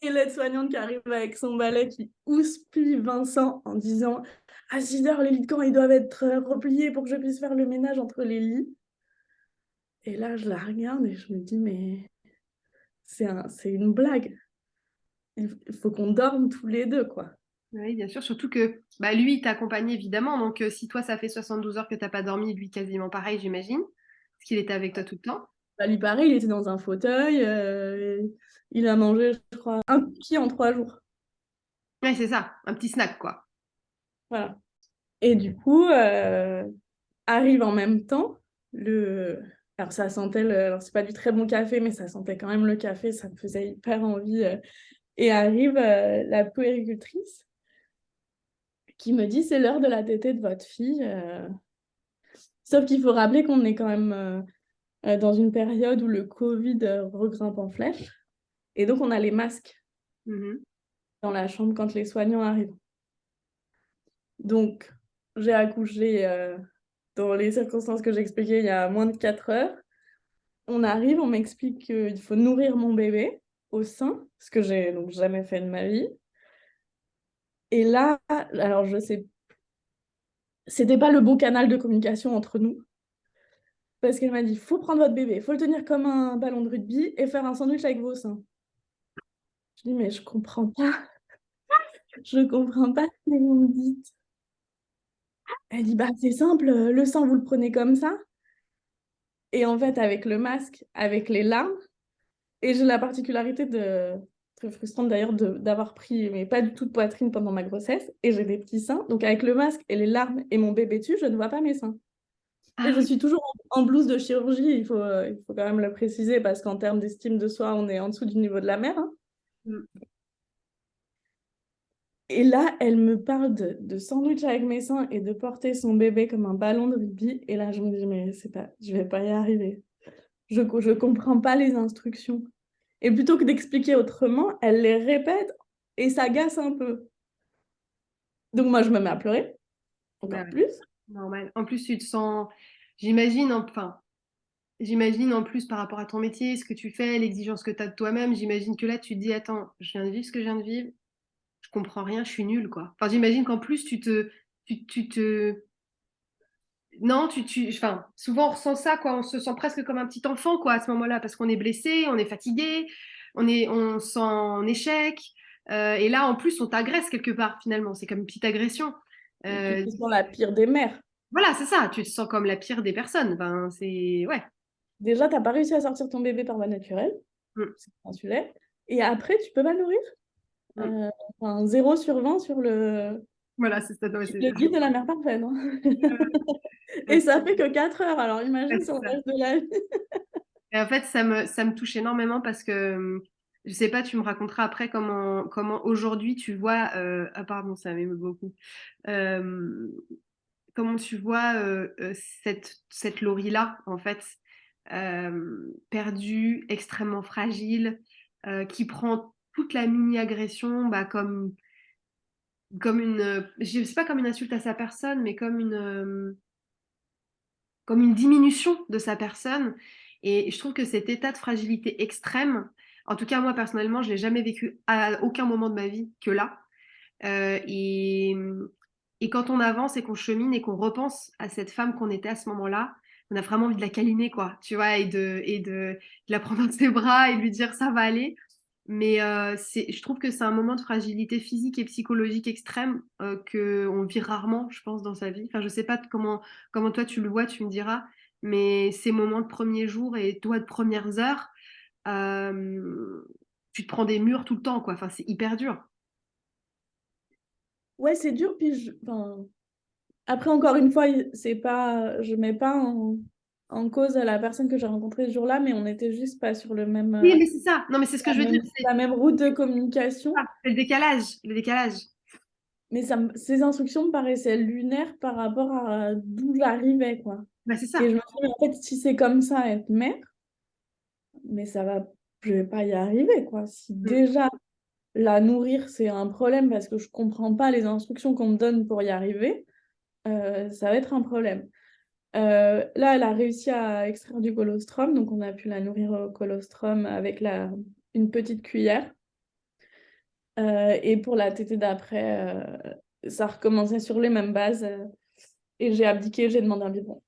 Et l'aide-soignante qui arrive avec son balai qui houspille Vincent en disant à 6h, les lits de camp, ils doivent être repliés pour que je puisse faire le ménage entre les lits. Et là, je la regarde et je me dis, mais c'est une blague. Il faut qu'on dorme tous les deux, quoi. Oui, bien sûr, surtout que bah, lui, il t'a accompagné évidemment. Donc, si toi, ça fait 72 heures que t'as pas dormi, lui, quasiment pareil, j'imagine. Parce qu'il était avec toi tout le temps. Bah, lui, pareil, il était dans un fauteuil. Il a mangé, je crois, un cookie en 3 jours. Ouais, c'est ça, un petit snack, quoi. Voilà. Et du coup, arrive en même temps le... Alors, ça sentait Alors, c'est pas du très bon café, mais ça sentait quand même le café. Ça me faisait hyper envie. Et arrive la puéricultrice qui me dit, c'est l'heure de la tétée de votre fille. Sauf qu'il faut rappeler qu'on est quand même dans une période où le Covid regrimpe en flèche. Et donc, on a les masques Mhm. dans la chambre quand les soignants arrivent. Donc, j'ai accouché dans les circonstances que j'expliquais il y a moins de 4 heures. On arrive, on m'explique qu'il faut nourrir mon bébé au sein, ce que j'ai donc jamais fait de ma vie. Et là, alors je sais, c'était pas le bon canal de communication entre nous. Parce qu'elle m'a dit, faut prendre votre bébé, faut le tenir comme un ballon de rugby et faire un sandwich avec vos seins. Je dis, mais je comprends pas ce que vous me dites. Elle dit, bah c'est simple, le sein, vous le prenez comme ça. Et en fait, avec le masque, avec les larmes, et j'ai la particularité très frustrante d'ailleurs, d'avoir pris, mais pas du tout de poitrine pendant ma grossesse, et j'ai des petits seins. Donc avec le masque et les larmes et mon bébé dessus, je ne vois pas mes seins. Et Ah je oui. suis toujours en blouse de chirurgie, il faut quand même le préciser, parce qu'en termes d'estime de soi, on est en dessous du niveau de la mer, hein. Mm. Et là, elle me parle de sandwich avec mes seins et de porter son bébé comme un ballon de rugby. Et là, je me dis, mais c'est pas, je vais pas y arriver. Je comprends pas les instructions. Et plutôt que d'expliquer autrement, elle les répète et ça agace un peu. Donc moi, je me mets à pleurer, Bah encore ouais, plus. normal. En plus, tu te sens, j'imagine, enfin, j'imagine en plus par rapport à ton métier, ce que tu fais, l'exigence que tu as de toi-même, j'imagine que là, tu te dis, attends, je viens de vivre ce que je viens de vivre, je comprends rien, je suis nulle, quoi. Enfin, j'imagine qu'en plus, tu te, non, enfin, souvent on ressent ça, quoi. On se sent presque comme un petit enfant, quoi, à ce moment-là, parce qu'on est blessé, on est fatigué, on se sent en échec. Et là, en plus, on t'agresse quelque part, finalement. C'est comme une petite agression. Tu Euh, te sens la pire des mères. voilà, c'est ça. Tu te sens comme la pire des personnes. Ben, ouais. Déjà, t'as pas réussi à sortir ton bébé par voie naturelle, Mm, c'est un sujet. Et après, tu peux pas le nourrir. mm. Euh, enfin, 0 sur 20 Voilà, c'est ça. Ouais, sur le guide de la mère parfaite, hein. Et ouais, ça fait que 4 heures, alors c'est imagine sur le ça. reste de la vie. Et en fait, ça me touche énormément parce que, je sais pas, tu me raconteras après comment aujourd'hui tu vois, ah pardon, ça m'émeut beaucoup. Euh, Comment tu vois cette Laurie-là, en fait, perdue, extrêmement fragile, qui prend toute la mini-agression bah, comme je sais pas comme une insulte à sa personne, mais comme une diminution de sa personne. Et je trouve que cet état de fragilité extrême, en tout cas moi personnellement, je l'ai jamais vécu à aucun moment de ma vie que là. Euh, et, et quand on avance et qu'on chemine et qu'on repense à cette femme qu'on était à ce moment-là, on a vraiment envie de la câliner, quoi, tu vois, et de la prendre dans ses bras et de lui dire ça va aller. Mais je trouve que c'est un moment de fragilité physique et psychologique extrême que on vit rarement, je pense, dans sa vie. Enfin, je sais pas comment toi tu le vois, tu me diras, mais ces moments de premier jour et toi de premières heures, euh, tu te prends des murs tout le temps, quoi. Enfin, c'est hyper dur. Ouais, c'est dur, puis enfin, après, encore une fois, je mets pas en cause la personne que j'ai rencontrée ce jour-là, mais on n'était juste pas sur Oui, mais c'est ça. Non, mais c'est ce que je veux dire. la même route de communication. C'est le décalage. Le décalage. Mais ces instructions me paraissaient lunaires par rapport à d'où j'arrivais, quoi. Bah, c'est Et ça. je me suis dit, en fait, si c'est comme ça, être mère, mais je vais pas y arriver, quoi. Si Mm. déjà la nourrir, c'est un problème parce que je comprends pas les instructions qu'on me donne pour y arriver, ça va être un problème. Là, elle a réussi à extraire du colostrum, donc on a pu la nourrir au colostrum avec une petite cuillère. Et pour la tétée d'après, ça recommençait sur les mêmes bases. Et j'ai abdiqué, j'ai demandé un biberon.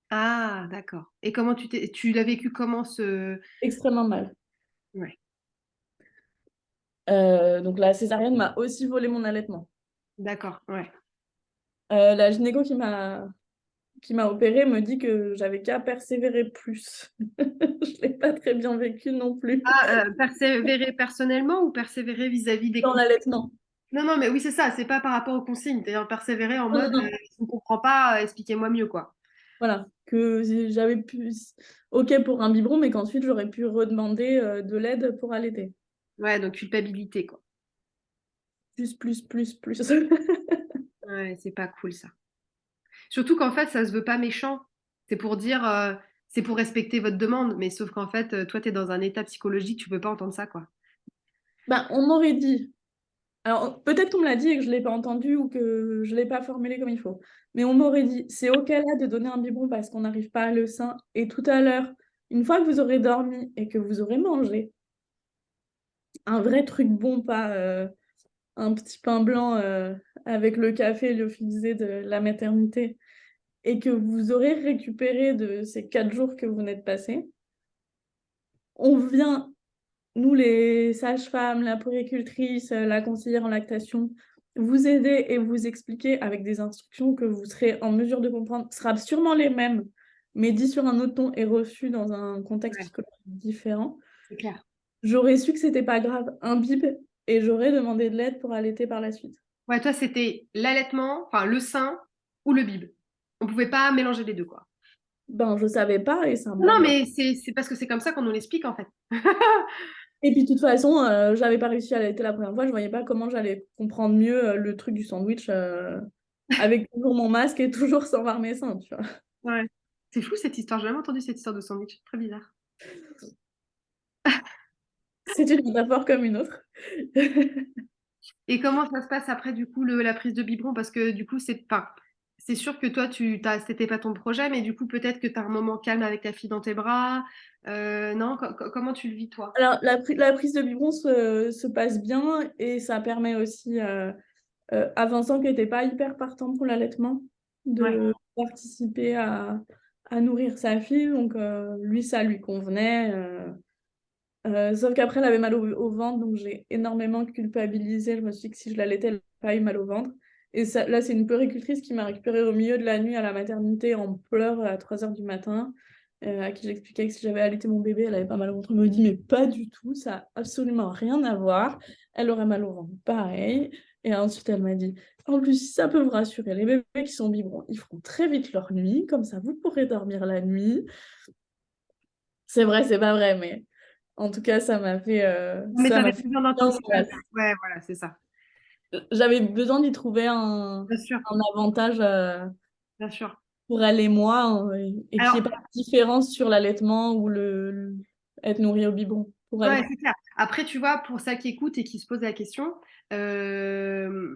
Ah, d'accord. Et comment tu l'as vécu comment Extrêmement mal. Ouais, Donc la césarienne m'a aussi volé mon allaitement. d'accord. Ouais. La gynéco qui m'a opérée me dit que j'avais qu'à persévérer plus. Je l'ai pas très bien vécu non plus Ah, persévérer personnellement ou persévérer vis-à-vis des dans consignes? l'allaitement. Non, non, mais oui, c'est ça. C'est pas par rapport aux consignes. C'est-à-dire persévérer en Non, mode non, non. je ne comprends pas, expliquez-moi mieux, quoi. Voilà, que j'avais pu, OK pour un biberon, mais qu'ensuite j'aurais pu redemander de l'aide pour allaiter. Ouais, donc culpabilité, quoi. Plus. Ouais, c'est pas cool ça. Surtout qu'en fait, ça se veut pas méchant. C'est pour dire, c'est pour respecter votre demande, mais sauf qu'en fait, toi, tu es dans un état psychologique, tu peux pas entendre ça, quoi. Ben, on m'aurait dit. Alors, peut-être qu'on me l'a dit et que je ne l'ai pas entendu ou que je ne l'ai pas formulé comme il faut. Mais on m'aurait dit, c'est OK là de donner un biberon parce qu'on n'arrive pas à le sein. Et tout à l'heure, une fois que vous aurez dormi et que vous aurez mangé, un vrai truc bon, pas un petit pain blanc avec le café lyophilisé de la maternité, et que vous aurez récupéré de ces 4 jours que vous venez de passer, on vient, nous les sages-femmes, la puéricultrice, la conseillère en lactation, vous aider et vous expliquer avec des instructions que vous serez en mesure de comprendre, sera sûrement les mêmes, mais dit sur un autre ton et reçu dans un contexte Ouais, psychologique différent. c'est clair. J'aurais su que c'était pas grave, un bib, et j'aurais demandé de l'aide pour allaiter par la suite. Ouais, toi, c'était l'allaitement, enfin le sein ou le bib. On pouvait pas mélanger les deux, quoi. Ben, je savais pas et ça Non, m'a. mais c'est parce que c'est comme ça qu'on nous l'explique, en fait. Et puis, de toute façon, j'avais pas réussi à allaiter la première fois. Je voyais pas comment j'allais comprendre mieux le truc du sandwich avec toujours mon masque et toujours sans voir mes seins, tu vois. Ouais. C'est fou cette histoire, j'ai jamais entendu cette histoire de sandwich, très bizarre. C'est une métaphore comme une autre. Et comment ça se passe après, du coup, la prise de biberon? Parce que du coup, enfin, c'est sûr que toi, c'était pas ton projet, mais du coup, peut-être que tu as un moment calme avec ta fille dans tes bras. Non, comment tu le vis, toi? Alors, la prise de biberon se passe bien et ça permet aussi à Vincent, qui n'était pas hyper partant pour l'allaitement, Ouais. de participer à nourrir sa fille. Donc, lui, ça lui convenait. Sauf qu'après, elle avait mal au ventre, donc j'ai énormément culpabilisé. Je me suis dit que si je l'allaitais, elle n'aurait pas eu mal au ventre. Et ça, là, c'est une puéricultrice qui m'a récupérée au milieu de la nuit à la maternité en pleurs à 3 heures du matin, à qui j'expliquais que si j'avais allaité mon bébé, elle avait pas mal au ventre. Elle me dit, mais pas du tout, ça n'a absolument rien à voir. Elle aurait mal au ventre, pareil. Et ensuite, elle m'a dit, en plus, si ça peut vous rassurer, les bébés qui sont biberons, ils feront très vite leur nuit, comme ça, vous pourrez dormir la nuit. C'est vrai, c'est pas vrai, mais en tout cas, Mais ça m'a t'avais fait besoin bien d'entendre de ça. place. Ouais, voilà, c'est ça. J'avais besoin d'y trouver Bien sûr, un avantage bien sûr. pour elle et moi et qu'il Alors, n'y ait pas de différence sur l'allaitement ou être nourri au biberon pour elle. ouais, c'est clair. Après, tu vois, pour ça qui écoute et qui se pose la question, euh,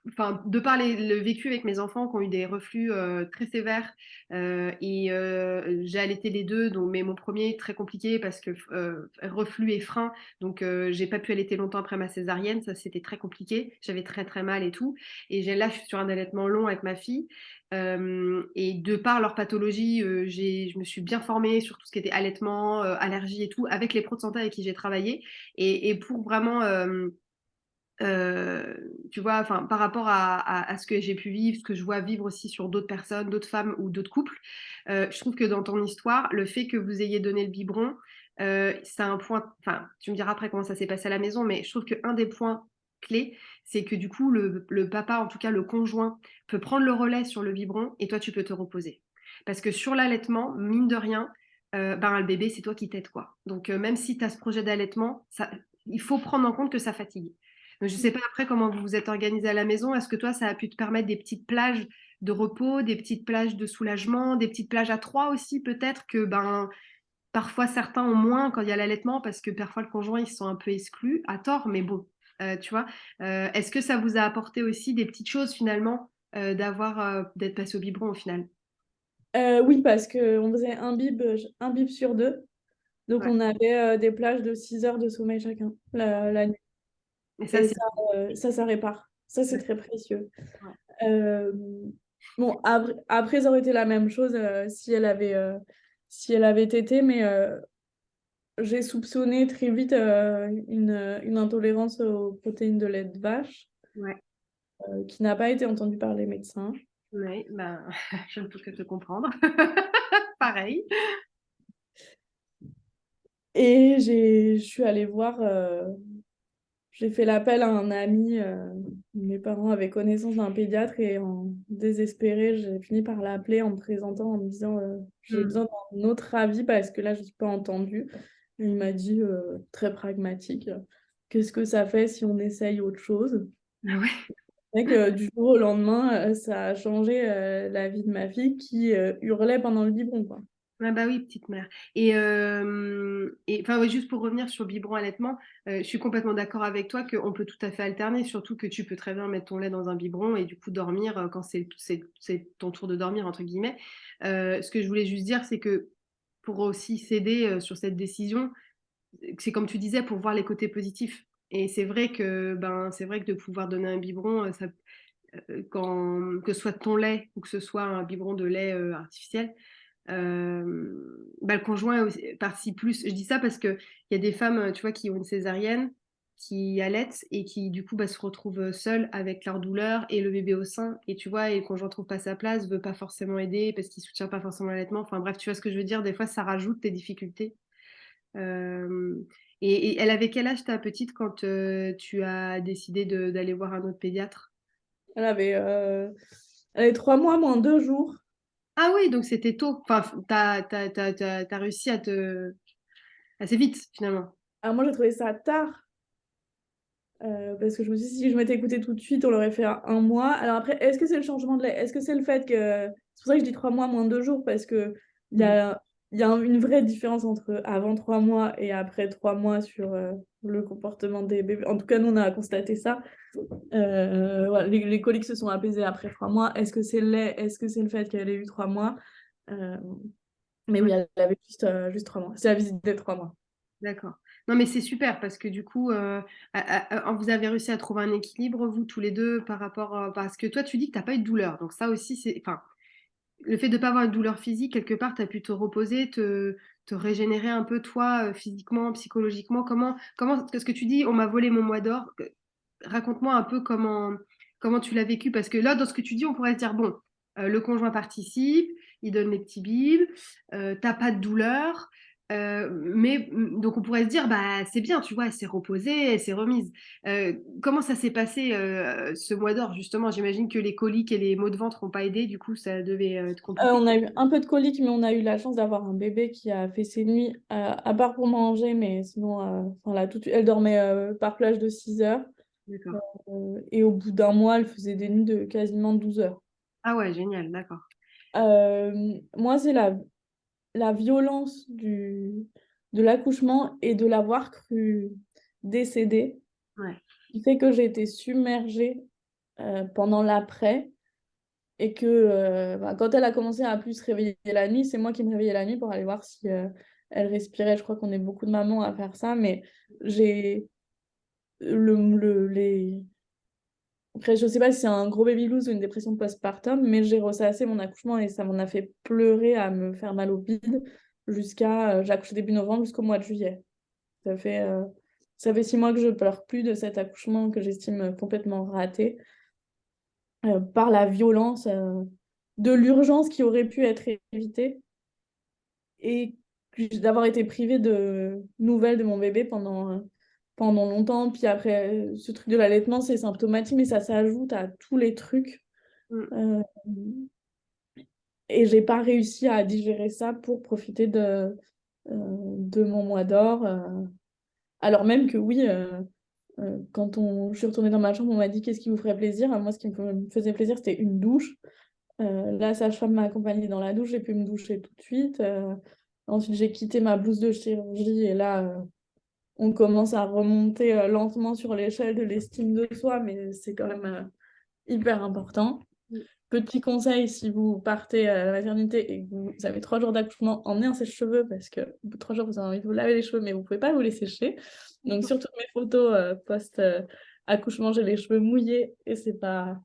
enfin, de par le vécu avec mes enfants qui ont eu des reflux très sévères et j'ai allaité les deux, donc, mais mon premier très compliqué parce que reflux et frein, donc j'ai pas pu allaiter longtemps après ma césarienne, ça c'était très compliqué, j'avais très très mal et tout, et là je suis sur un allaitement long avec ma fille et de par leur pathologie, je me suis bien formée sur tout ce qui était allaitement, allergie et tout, avec les pros de santé avec qui j'ai travaillé et pour vraiment tu vois, enfin, par rapport à ce que j'ai pu vivre, ce que je vois vivre aussi sur d'autres personnes, d'autres femmes ou d'autres couples, je trouve que dans ton histoire, le fait que vous ayez donné le biberon, c'est un point, enfin, tu me diras après comment ça s'est passé à la maison, mais je trouve qu'un des points clés, c'est que du coup, le papa, en tout cas le conjoint, peut prendre le relais sur le biberon et toi, tu peux te reposer. Parce que sur l'allaitement, mine de rien, ben, le bébé, c'est toi qui t'aides, quoi. Donc, même si tu as ce projet d'allaitement, il faut prendre en compte que ça fatigue. Je ne sais pas après comment vous vous êtes organisé à la maison. Est-ce que toi, ça a pu te permettre des petites plages de repos, des petites plages de soulagement, des petites plages à trois aussi, peut-être que ben parfois certains ont moins quand il y a l'allaitement parce que parfois le conjoint ils se sont un peu exclus à tort, mais bon, tu vois. Est-ce que ça vous a apporté aussi des petites choses finalement d'être passé au biberon au final? Oui, parce qu'on faisait un bib sur 2. Donc, Ouais. on avait des plages de 6 heures de sommeil chacun la nuit. Et ça Et c'est ça répare. Ça, c'est ouais. très précieux. Ouais. Euh, bon, après, ça aurait été la même chose si elle avait tété, mais j'ai soupçonné très vite une intolérance aux protéines de lait de vache Ouais. qui n'a pas été entendue par les médecins. Ouais, ben, je ne peux que te comprendre. Pareil. Et je suis allée voir, j'ai fait l'appel à un ami. Mes parents avaient connaissance d'un pédiatre et en désespéré, j'ai fini par l'appeler en me présentant, en me disant j'ai Mm. besoin d'un autre avis parce que là, je ne suis pas entendue. Et il m'a dit très pragmatique, qu'est-ce que ça fait si on essaye autre chose? Ah ouais. C'est vrai que du jour au lendemain, ça a changé la vie de ma fille qui hurlait pendant le biberon, quoi. Ah bah oui, petite mère. Et enfin, ouais, juste pour revenir sur le biberon allaitement, je suis complètement d'accord avec toi qu'on peut tout à fait alterner, surtout que tu peux très bien mettre ton lait dans un biberon et du coup dormir quand c'est ton tour de dormir, entre guillemets. Ce que je voulais juste dire, c'est que pour aussi s'aider sur cette décision, c'est comme tu disais, pour voir les côtés positifs. Et c'est vrai que de pouvoir donner un biberon, que ce soit de ton lait ou que ce soit un biberon de lait artificiel, le conjoint participe plus. Je dis ça parce qu'il y a des femmes, tu vois, qui ont une césarienne, qui allaitent et qui, du coup, se retrouvent seules avec leur douleur et le bébé au sein. Et tu vois, et le conjoint trouve pas sa place, veut pas forcément aider parce qu'il soutient pas forcément l'allaitement. Enfin bref, tu vois ce que je veux dire. Des fois, ça rajoute des difficultés. Euh, et elle avait quel âge ta petite quand tu as décidé d'aller voir un autre pédiatre? Elle avait, euh, elle avait 3 mois moins 2 jours. Ah oui, donc c'était tôt. Enfin, t'as réussi assez vite finalement. Alors moi, j'ai trouvé ça tard. Parce que je me suis dit, si je m'étais écoutée tout de suite, on l'aurait fait à 1 mois. Alors après, est-ce que c'est le changement de lait? Est-ce que c'est le fait que... C'est pour ça que je dis 3 mois moins 2 jours, parce que il y Mm. a, il y a une vraie différence entre avant 3 mois et après 3 mois sur le comportement des bébés. En tout cas, nous, on a constaté ça. Voilà, les coliques se sont apaisées après 3 mois. Est-ce que c'est le lait? Est-ce que c'est le fait qu'elle ait eu 3 mois? Euh, mais oui, Ouais. elle avait juste 3 mois. C'est la visite des 3 mois. D'accord. Non, mais c'est super parce que du coup, vous avez réussi à trouver un équilibre, vous, tous les deux, par rapport. Parce que toi, tu dis que tu n'as pas eu de douleur. Donc, ça aussi, c'est. Enfin, le fait de ne pas avoir une douleur physique, quelque part, tu as pu te reposer, te régénérer un peu, toi, physiquement, psychologiquement. Parce que tu dis, on m'a volé mon mois d'or. Raconte-moi un peu comment tu l'as vécu. Parce que là, dans ce que tu dis, on pourrait se dire, bon, le conjoint participe, il donne les petits bibes, t'as pas de douleur. Donc on pourrait se dire, bah c'est bien, tu vois, elle s'est reposée, elle s'est remise. Comment ça s'est passé ce mois d'or, justement? J'imagine que les coliques et les maux de ventre n'ont pas aidé, du coup ça devait être compliqué. On a eu un peu de coliques, mais on a eu la chance d'avoir un bébé qui a fait ses nuits, à part pour manger, mais sinon, enfin, là, elle dormait par plage de 6 heures. D'accord. Et au bout d'1 mois, elle faisait des nuits de quasiment 12 heures. Ah ouais, génial, d'accord. Moi, c'est la violence de l'accouchement et de l'avoir cru décédée Ouais. qui fait que j'ai été submergée pendant l'après. Et que quand elle a commencé à plus se réveiller la nuit, c'est moi qui me réveillais la nuit pour aller voir si elle respirait. Je crois qu'on est beaucoup de mamans à faire ça, mais j'ai les... Après, je sais pas si c'est un gros baby blues ou une dépression postpartum, mais j'ai ressassé mon accouchement et ça m'en a fait pleurer à me faire mal au bide jusqu'à... j'ai accouché début novembre jusqu'au mois de juillet. Ça fait, euh, Ça fait 6 mois que je pleure plus de cet accouchement que j'estime complètement raté par la violence de l'urgence qui aurait pu être évitée et d'avoir été privée de nouvelles de mon bébé pendant longtemps. Puis après, ce truc de l'allaitement, c'est symptomatique, mais ça s'ajoute à tous les trucs. Mm. Euh, et j'ai pas réussi à digérer ça pour profiter de mon mois d'or. Alors même que oui, je suis retournée dans ma chambre, on m'a dit qu'est-ce qui vous ferait plaisir. Moi, ce qui me faisait plaisir, c'était une douche. La sage-femme m'a accompagnée dans la douche, j'ai pu me doucher tout de suite. Ensuite, j'ai quitté ma blouse de chirurgie et là, on commence à remonter lentement sur l'échelle de l'estime de soi, mais c'est quand même hyper important. Petit conseil, si vous partez à la maternité et que vous avez 3 jours d'accouchement, emmenez un sèche-cheveux parce que au bout de 3 jours, vous avez envie de vous laver les cheveux, mais vous pouvez pas vous les sécher. Donc, sur toutes mes photos post-accouchement, j'ai les cheveux mouillés et Mm. c'est pas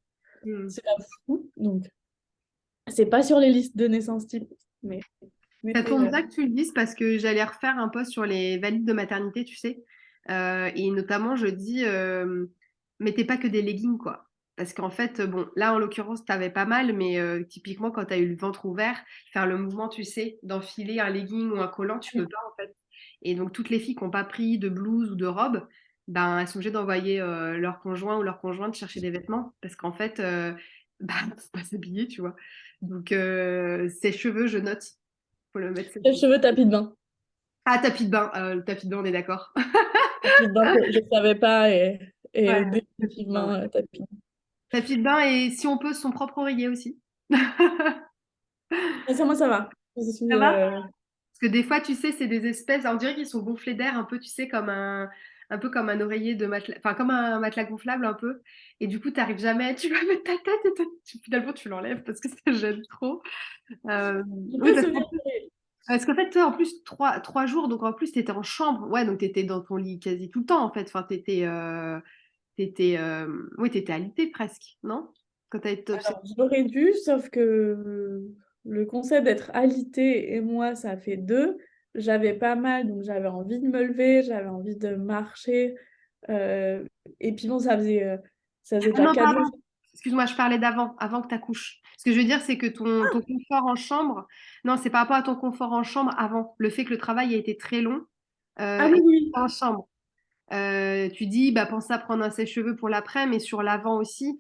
fou. Donc, c'est pas sur les listes de naissance type, mais Ça mettez, tombe bien que tu le dises parce que j'allais refaire un post sur les valides de maternité, tu sais. Et notamment, je dis, mettez pas que des leggings, quoi. Parce qu'en fait, bon, là, en l'occurrence, t'avais pas mal, mais typiquement, quand t'as eu le ventre ouvert, faire le mouvement, tu sais, d'enfiler un legging ou un collant, tu peux pas, en fait. Et donc, toutes les filles qui n'ont pas pris de blouse ou de robe, ben, elles sont obligées d'envoyer leur conjoint ou leur conjointe chercher des vêtements. Parce qu'en fait, bah, faut pas s'habiller, tu vois. Donc, ses cheveux, je note. Faut le mettre les sèche. cheveux tapis de bain. Ah, tapis de bain. Le tapis de bain, on est d'accord. Tapis de bain, je savais pas et Ouais, tapis de bain, définitivement ouais. tapis. Tapis de bain et si on peut, son propre oreiller aussi. Mais ça, moi, ça va. Je suis, Ça va? Parce que des fois, tu sais, c'est des espèces, on dirait qu'ils sont gonflés d'air un peu, tu sais, un peu comme un oreiller de matelas, enfin, comme un matelas gonflable un peu. Et du coup, t'arrives jamais, tu vas mettre ta tête et finalement, tu l'enlèves parce que ça gêne trop. je Oui, peux souvenir. parce qu'en fait, toi, en plus, trois jours, donc en plus, t'étais en chambre. Ouais, donc t'étais dans ton lit quasi tout le temps, en fait. Enfin, oui, t'étais alitée presque, non? Quand t'as été observée. Alors, j'aurais dû, sauf que le concept d'être alité et moi, ça fait deux. J'avais pas mal, donc j'avais envie de me lever, j'avais envie de marcher. euh, et puis bon, ça faisait Ah déjà non, 4 pardon. jours. Excuse-moi, je parlais avant que tu accouches. Ce que je veux dire, c'est que ton confort en chambre, non, c'est par rapport à ton confort en chambre avant. Le fait que le travail a été très long Ah et oui, oui. en chambre. Tu dis, bah, pense à prendre un sèche-cheveux pour l'après, mais sur l'avant aussi.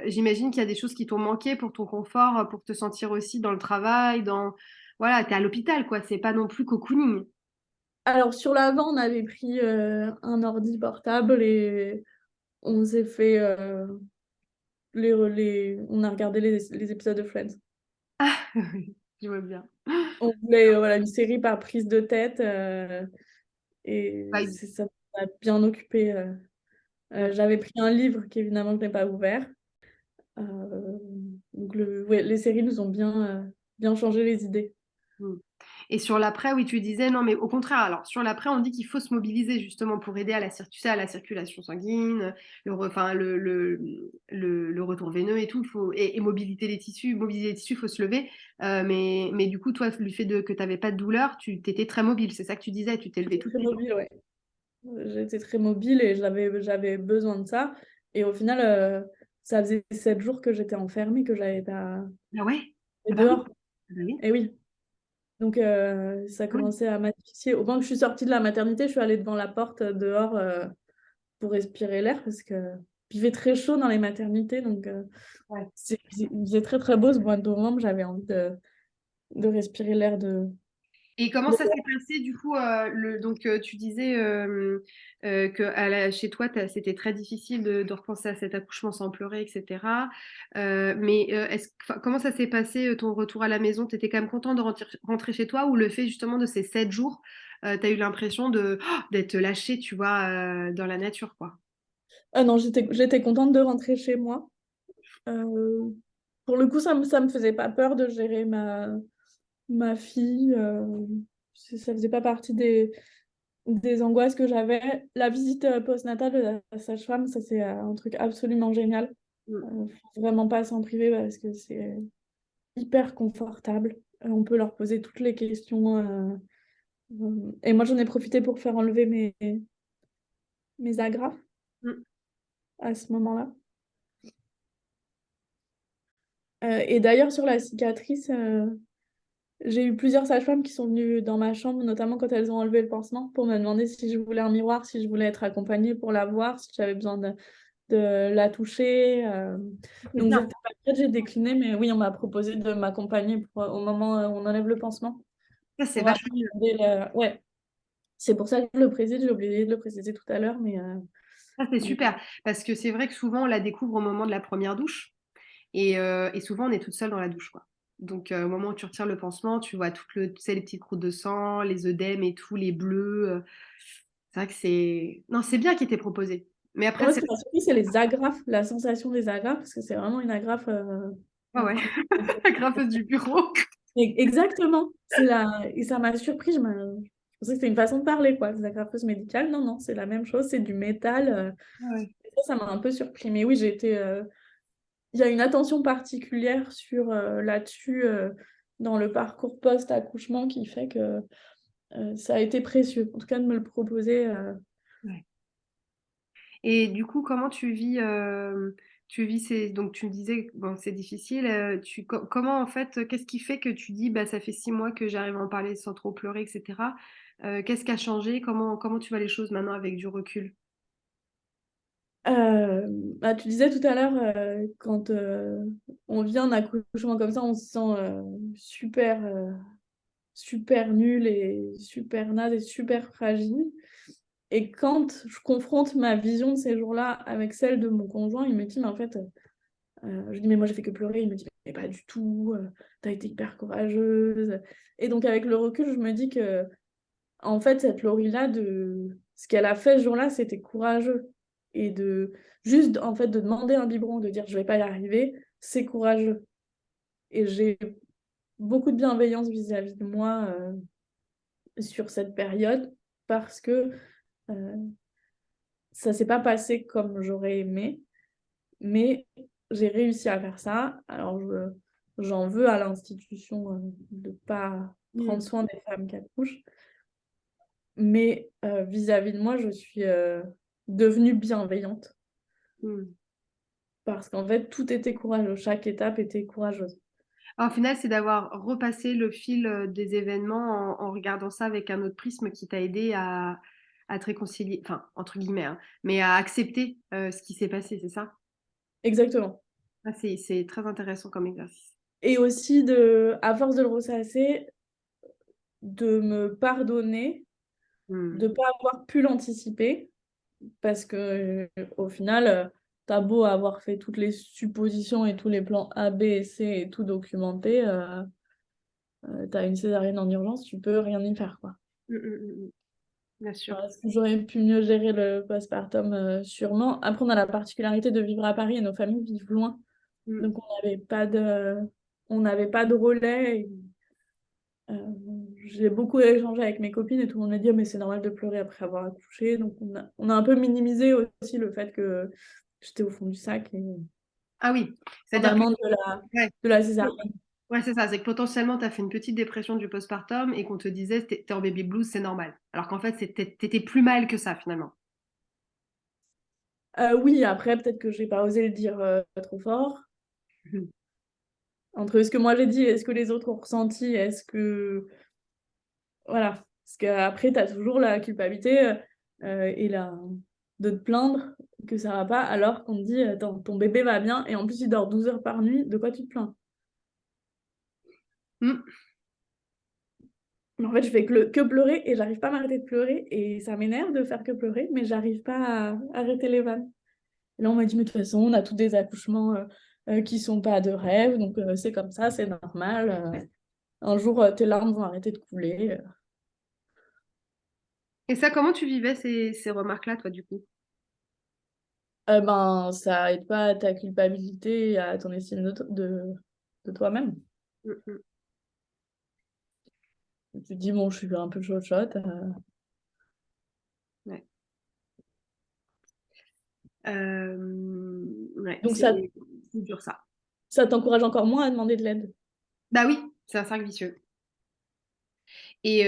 J'imagine qu'il y a des choses qui t'ont manqué pour ton confort, pour te sentir aussi dans le travail, Voilà, t'es à l'hôpital, quoi. C'est pas non plus cocooning. Alors, sur l'avant, on avait pris un ordi portable et on s'est fait. On a regardé les épisodes de Friends. Je vois bien. On voulait voilà, une série par prise de tête et Vibes. ça m'a bien occupé. Mm, J'avais pris un livre qu'évidemment je n'ai pas ouvert. Donc ouais, les séries nous ont bien changé les idées. mm. Et sur l'après, oui, tu disais, non, mais au contraire, alors sur l'après, on dit qu'il faut se mobiliser justement pour aider tu sais, à la circulation sanguine, enfin, le retour veineux et tout, et mobiliser les tissus, il faut se lever. Mais du coup, toi, le fait que tu n'avais pas de douleur, tu étais très mobile, c'est ça que tu disais, tu t'es levé J'étais toutes très les jours. mobile, ouais. J'étais très mobile et j'avais besoin de ça. Et au final, ça faisait 7 jours que j'étais enfermée, que j'avais pas Ah ouais? été Ah bah oui. dehors. Ah bah oui. Et oui. Donc ça Oui. commençait à m'asphyxier. Au moment que je suis sortie de la maternité, je suis allée devant la porte dehors pour respirer l'air parce que il fait très chaud dans les maternités. Donc Ouais. il faisait très très beau ce mois de novembre. J'avais envie de respirer l'air Et comment de ça s'est passé du coup donc tu disais que chez toi c'était très difficile de repenser à cet accouchement sans pleurer, etc. Mais enfin, comment ça s'est passé ton retour à la maison? Tu étais quand même content de rentrer chez toi ou le fait justement de ces 7 jours, tu as eu l'impression d'être lâché, tu vois, dans la nature, quoi. Ah non, j'étais contente de rentrer chez moi. Euh, pour le coup, ça me faisait pas peur de gérer ma fille. Ça faisait pas partie des angoisses que j'avais. La visite postnatale de la sage-femme, ça c'est un truc absolument génial. Mm. Faut vraiment pas s'en priver parce que c'est hyper confortable. On peut leur poser toutes les questions. Et moi, j'en ai profité pour faire enlever mes agrafes Mm. à ce moment-là. Et d'ailleurs, sur la cicatrice, j'ai eu plusieurs sages-femmes qui sont venues dans ma chambre, notamment quand elles ont enlevé le pansement, pour me demander si je voulais un miroir, si je voulais être accompagnée pour la voir, si j'avais besoin de la toucher. C'est Donc bien. j'étais pas prête, j'ai décliné, mais oui, on m'a proposé de m'accompagner au moment où on enlève le pansement. Ça, c'est Pour vraiment vachement bien. aider ouais, c'est pour ça que je le précise, j'ai oublié de le préciser tout à l'heure, mais Ça, c'est super. Parce que c'est vrai que souvent, on la découvre au moment de la première douche. Et souvent, on est toute seule dans la douche, quoi. Donc, au moment où tu retires le pansement, tu vois tu sais, les petites croûtes de sang, les œdèmes et tout, les bleus. C'est vrai que c'est. Non, c'est bien qui t'ait proposé. Mais après, moi, ce c'est. qui m'a surpris, c'est les agrafes, la sensation des agrafes, parce que c'est vraiment une agrafe. Ouais, ouais. La graffeuse du bureau. Exactement. Et ça m'a surpris. Je pensais que c'était une façon de parler, quoi. Des agrafeuses médicales. Non, non, c'est la même chose, c'est du métal. Ouais. Et ça m'a un peu surpris. Mais oui, il y a une attention particulière là-dessus dans le parcours post-accouchement qui fait que ça a été précieux. En tout cas, de me le proposer. Ouais. Et du coup, comment tu vis donc tu me disais, bon, c'est difficile. Comment, en fait, qu'est-ce qui fait que tu dis, bah, ça fait 6 mois que j'arrive à en parler sans trop pleurer, etc. Qu'est-ce qui a changé? Comment tu vois les choses maintenant avec du recul? Euh, Tu disais tout à l'heure, quand on vit un accouchement comme ça, on se sent super nul et super naze et super fragile. Et quand je confronte ma vision de ces jours-là avec celle de mon conjoint, il me dit, mais en fait, je dis, mais moi j'ai fait que pleurer. Il me dit, pas du tout, t'as été hyper courageuse. Et donc avec le recul, je me dis que, en fait, cette Laurie-là, ce qu'elle a fait ce jour-là, c'était courageux. Et juste, en fait, de demander un biberon, de dire je vais pas y arriver, c'est courageux. Et j'ai beaucoup de bienveillance vis-à-vis de moi sur cette période parce que euh, ça s'est pas passé comme j'aurais aimé, mais j'ai réussi à faire ça. Alors j'en veux à l'institution de pas prendre Mm. soin des femmes qui accouchent, mais vis-à-vis de moi, je suis devenue bienveillante Mm. parce qu'en fait, tout était courageux, chaque étape était courageuse. Alors, au final, c'est d'avoir repassé le fil des événements en regardant ça avec un autre prisme qui t'a aidé à te réconcilier, enfin, entre guillemets, hein, mais à accepter ce qui s'est passé, c'est ça? Exactement. Ah, c'est très intéressant comme exercice. Et aussi, à force de le ressasser, de me pardonner de Mm. ne pas avoir pu l'anticiper, parce que au final, t'as beau avoir fait toutes les suppositions et tous les plans A, B et C et tout documenté, t'as une césarienne en urgence, tu peux rien y faire, quoi. Mm, mm, mm, mm. Bien sûr. Alors, est-ce que j'aurais pu mieux gérer le postpartum? Sûrement. Après, on a la particularité de vivre à Paris et nos familles vivent loin, Mm. donc on n'avait pas de relais. Euh, j'ai beaucoup échangé avec mes copines et tout le monde m'a dit oh, mais c'est normal de pleurer après avoir accouché. Donc on a un peu minimisé aussi le fait que j'étais au fond du sac et Ah oui, c'est-à-dire que vraiment ouais, de la césarienne. ouais, c'est ça, c'est que potentiellement tu as fait une petite dépression du postpartum et qu'on te disait t'es en baby blues, c'est normal. Alors qu'en fait, t'étais plus mal que ça finalement. Oui, après peut-être que j'ai pas osé le dire trop fort. Mhm. Entre ce que moi j'ai dit et ce que les autres ont ressenti, est-ce que voilà, parce qu'après tu as toujours la culpabilité et de te plaindre que ça va pas alors qu'on te dit attends, ton bébé va bien et en plus il dort 12 heures par nuit, de quoi tu te plains? Mm. Mais en fait, je fais que pleurer et j'arrive pas à m'arrêter de pleurer. Et ça m'énerve de faire que pleurer, mais j'arrive pas à arrêter les vannes. Et là, on m'a dit, mais de toute façon, on a tous des accouchements qui sont pas de rêve, donc c'est comme ça, c'est normal. Un jour, tes larmes vont arrêter de couler. Et ça, comment tu vivais ces remarques-là, toi, du coup? Ben, ça aide pas à ta culpabilité et à ton estime de toi-même. Mm, mm. Tu te dis, bon, je suis un peu chochotte. Ouais. Ouais, Donc, c'est dur ça. ça t'encourage encore moins à demander de l'aide. Bah oui, c'est un cercle vicieux. Et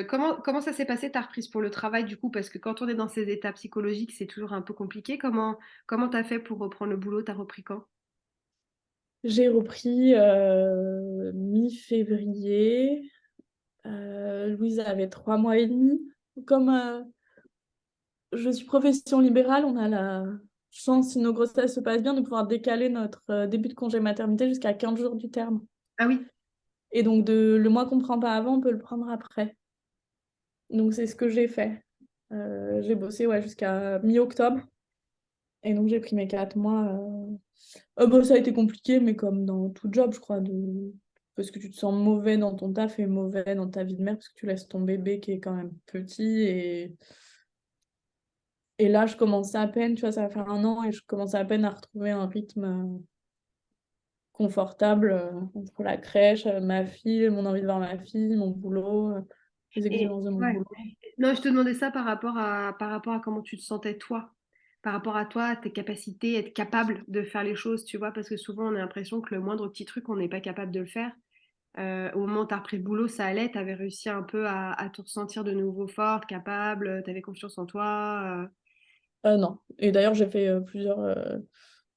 comment ça s'est passé ta reprise pour le travail du coup? Parce que quand on est dans ces états psychologiques, c'est toujours un peu compliqué. Comment t'as fait pour reprendre le boulot? T'as repris quand? J'ai repris mi-février. Louise avait 3 mois et demi. Comme je suis profession libérale, on a la chance, si nos grossesses se passent bien, de pouvoir décaler notre début de congé maternité jusqu'à 15 jours du terme. Ah oui. Et donc, le mois qu'on ne prend pas avant, on peut le prendre après. Donc, c'est ce que j'ai fait. J'ai bossé ouais, jusqu'à mi-octobre. Et donc, j'ai pris mes 4 mois. Bon, ça a été compliqué, mais comme dans tout job, je crois, parce que tu te sens mauvais dans ton taf et mauvais dans ta vie de mère, parce que tu laisses ton bébé qui est quand même petit. Et là, je commençais à peine, tu vois, ça va faire 1 an, et je commençais à peine à retrouver un rythme confortable entre la crèche, ma fille, mon envie de voir ma fille, mon boulot, les Et exigences de mon ouais. boulot. Non, je te demandais ça par rapport à comment tu te sentais toi, par rapport à toi, tes capacités, être capable de faire les choses, tu vois, parce que souvent on a l'impression que le moindre petit truc, on n'est pas capable de le faire. Au moment où tu as repris le boulot, ça allait, tu avais réussi un peu à te ressentir de nouveau forte, capable, tu avais confiance en toi. Non. Et d'ailleurs, j'ai fait plusieurs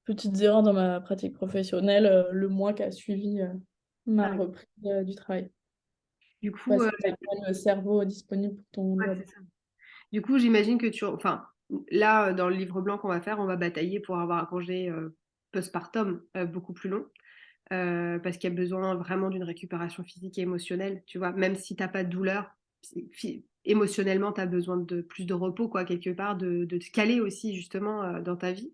petites erreurs dans ma pratique professionnelle le mois qui a suivi ma Ah oui. reprise du travail. Du coup, Parce que t'as pas le cerveau disponible pour ton ouais, job. c'est ça. Du coup, j'imagine que enfin, là, dans le livre blanc qu'on va faire, on va batailler pour avoir un congé postpartum beaucoup plus long. Parce qu'il y a besoin vraiment d'une récupération physique et émotionnelle, tu vois. Même si t'as pas de douleur, émotionnellement, tu as besoin de plus de repos, quoi, quelque part, de te caler aussi, justement, dans ta vie.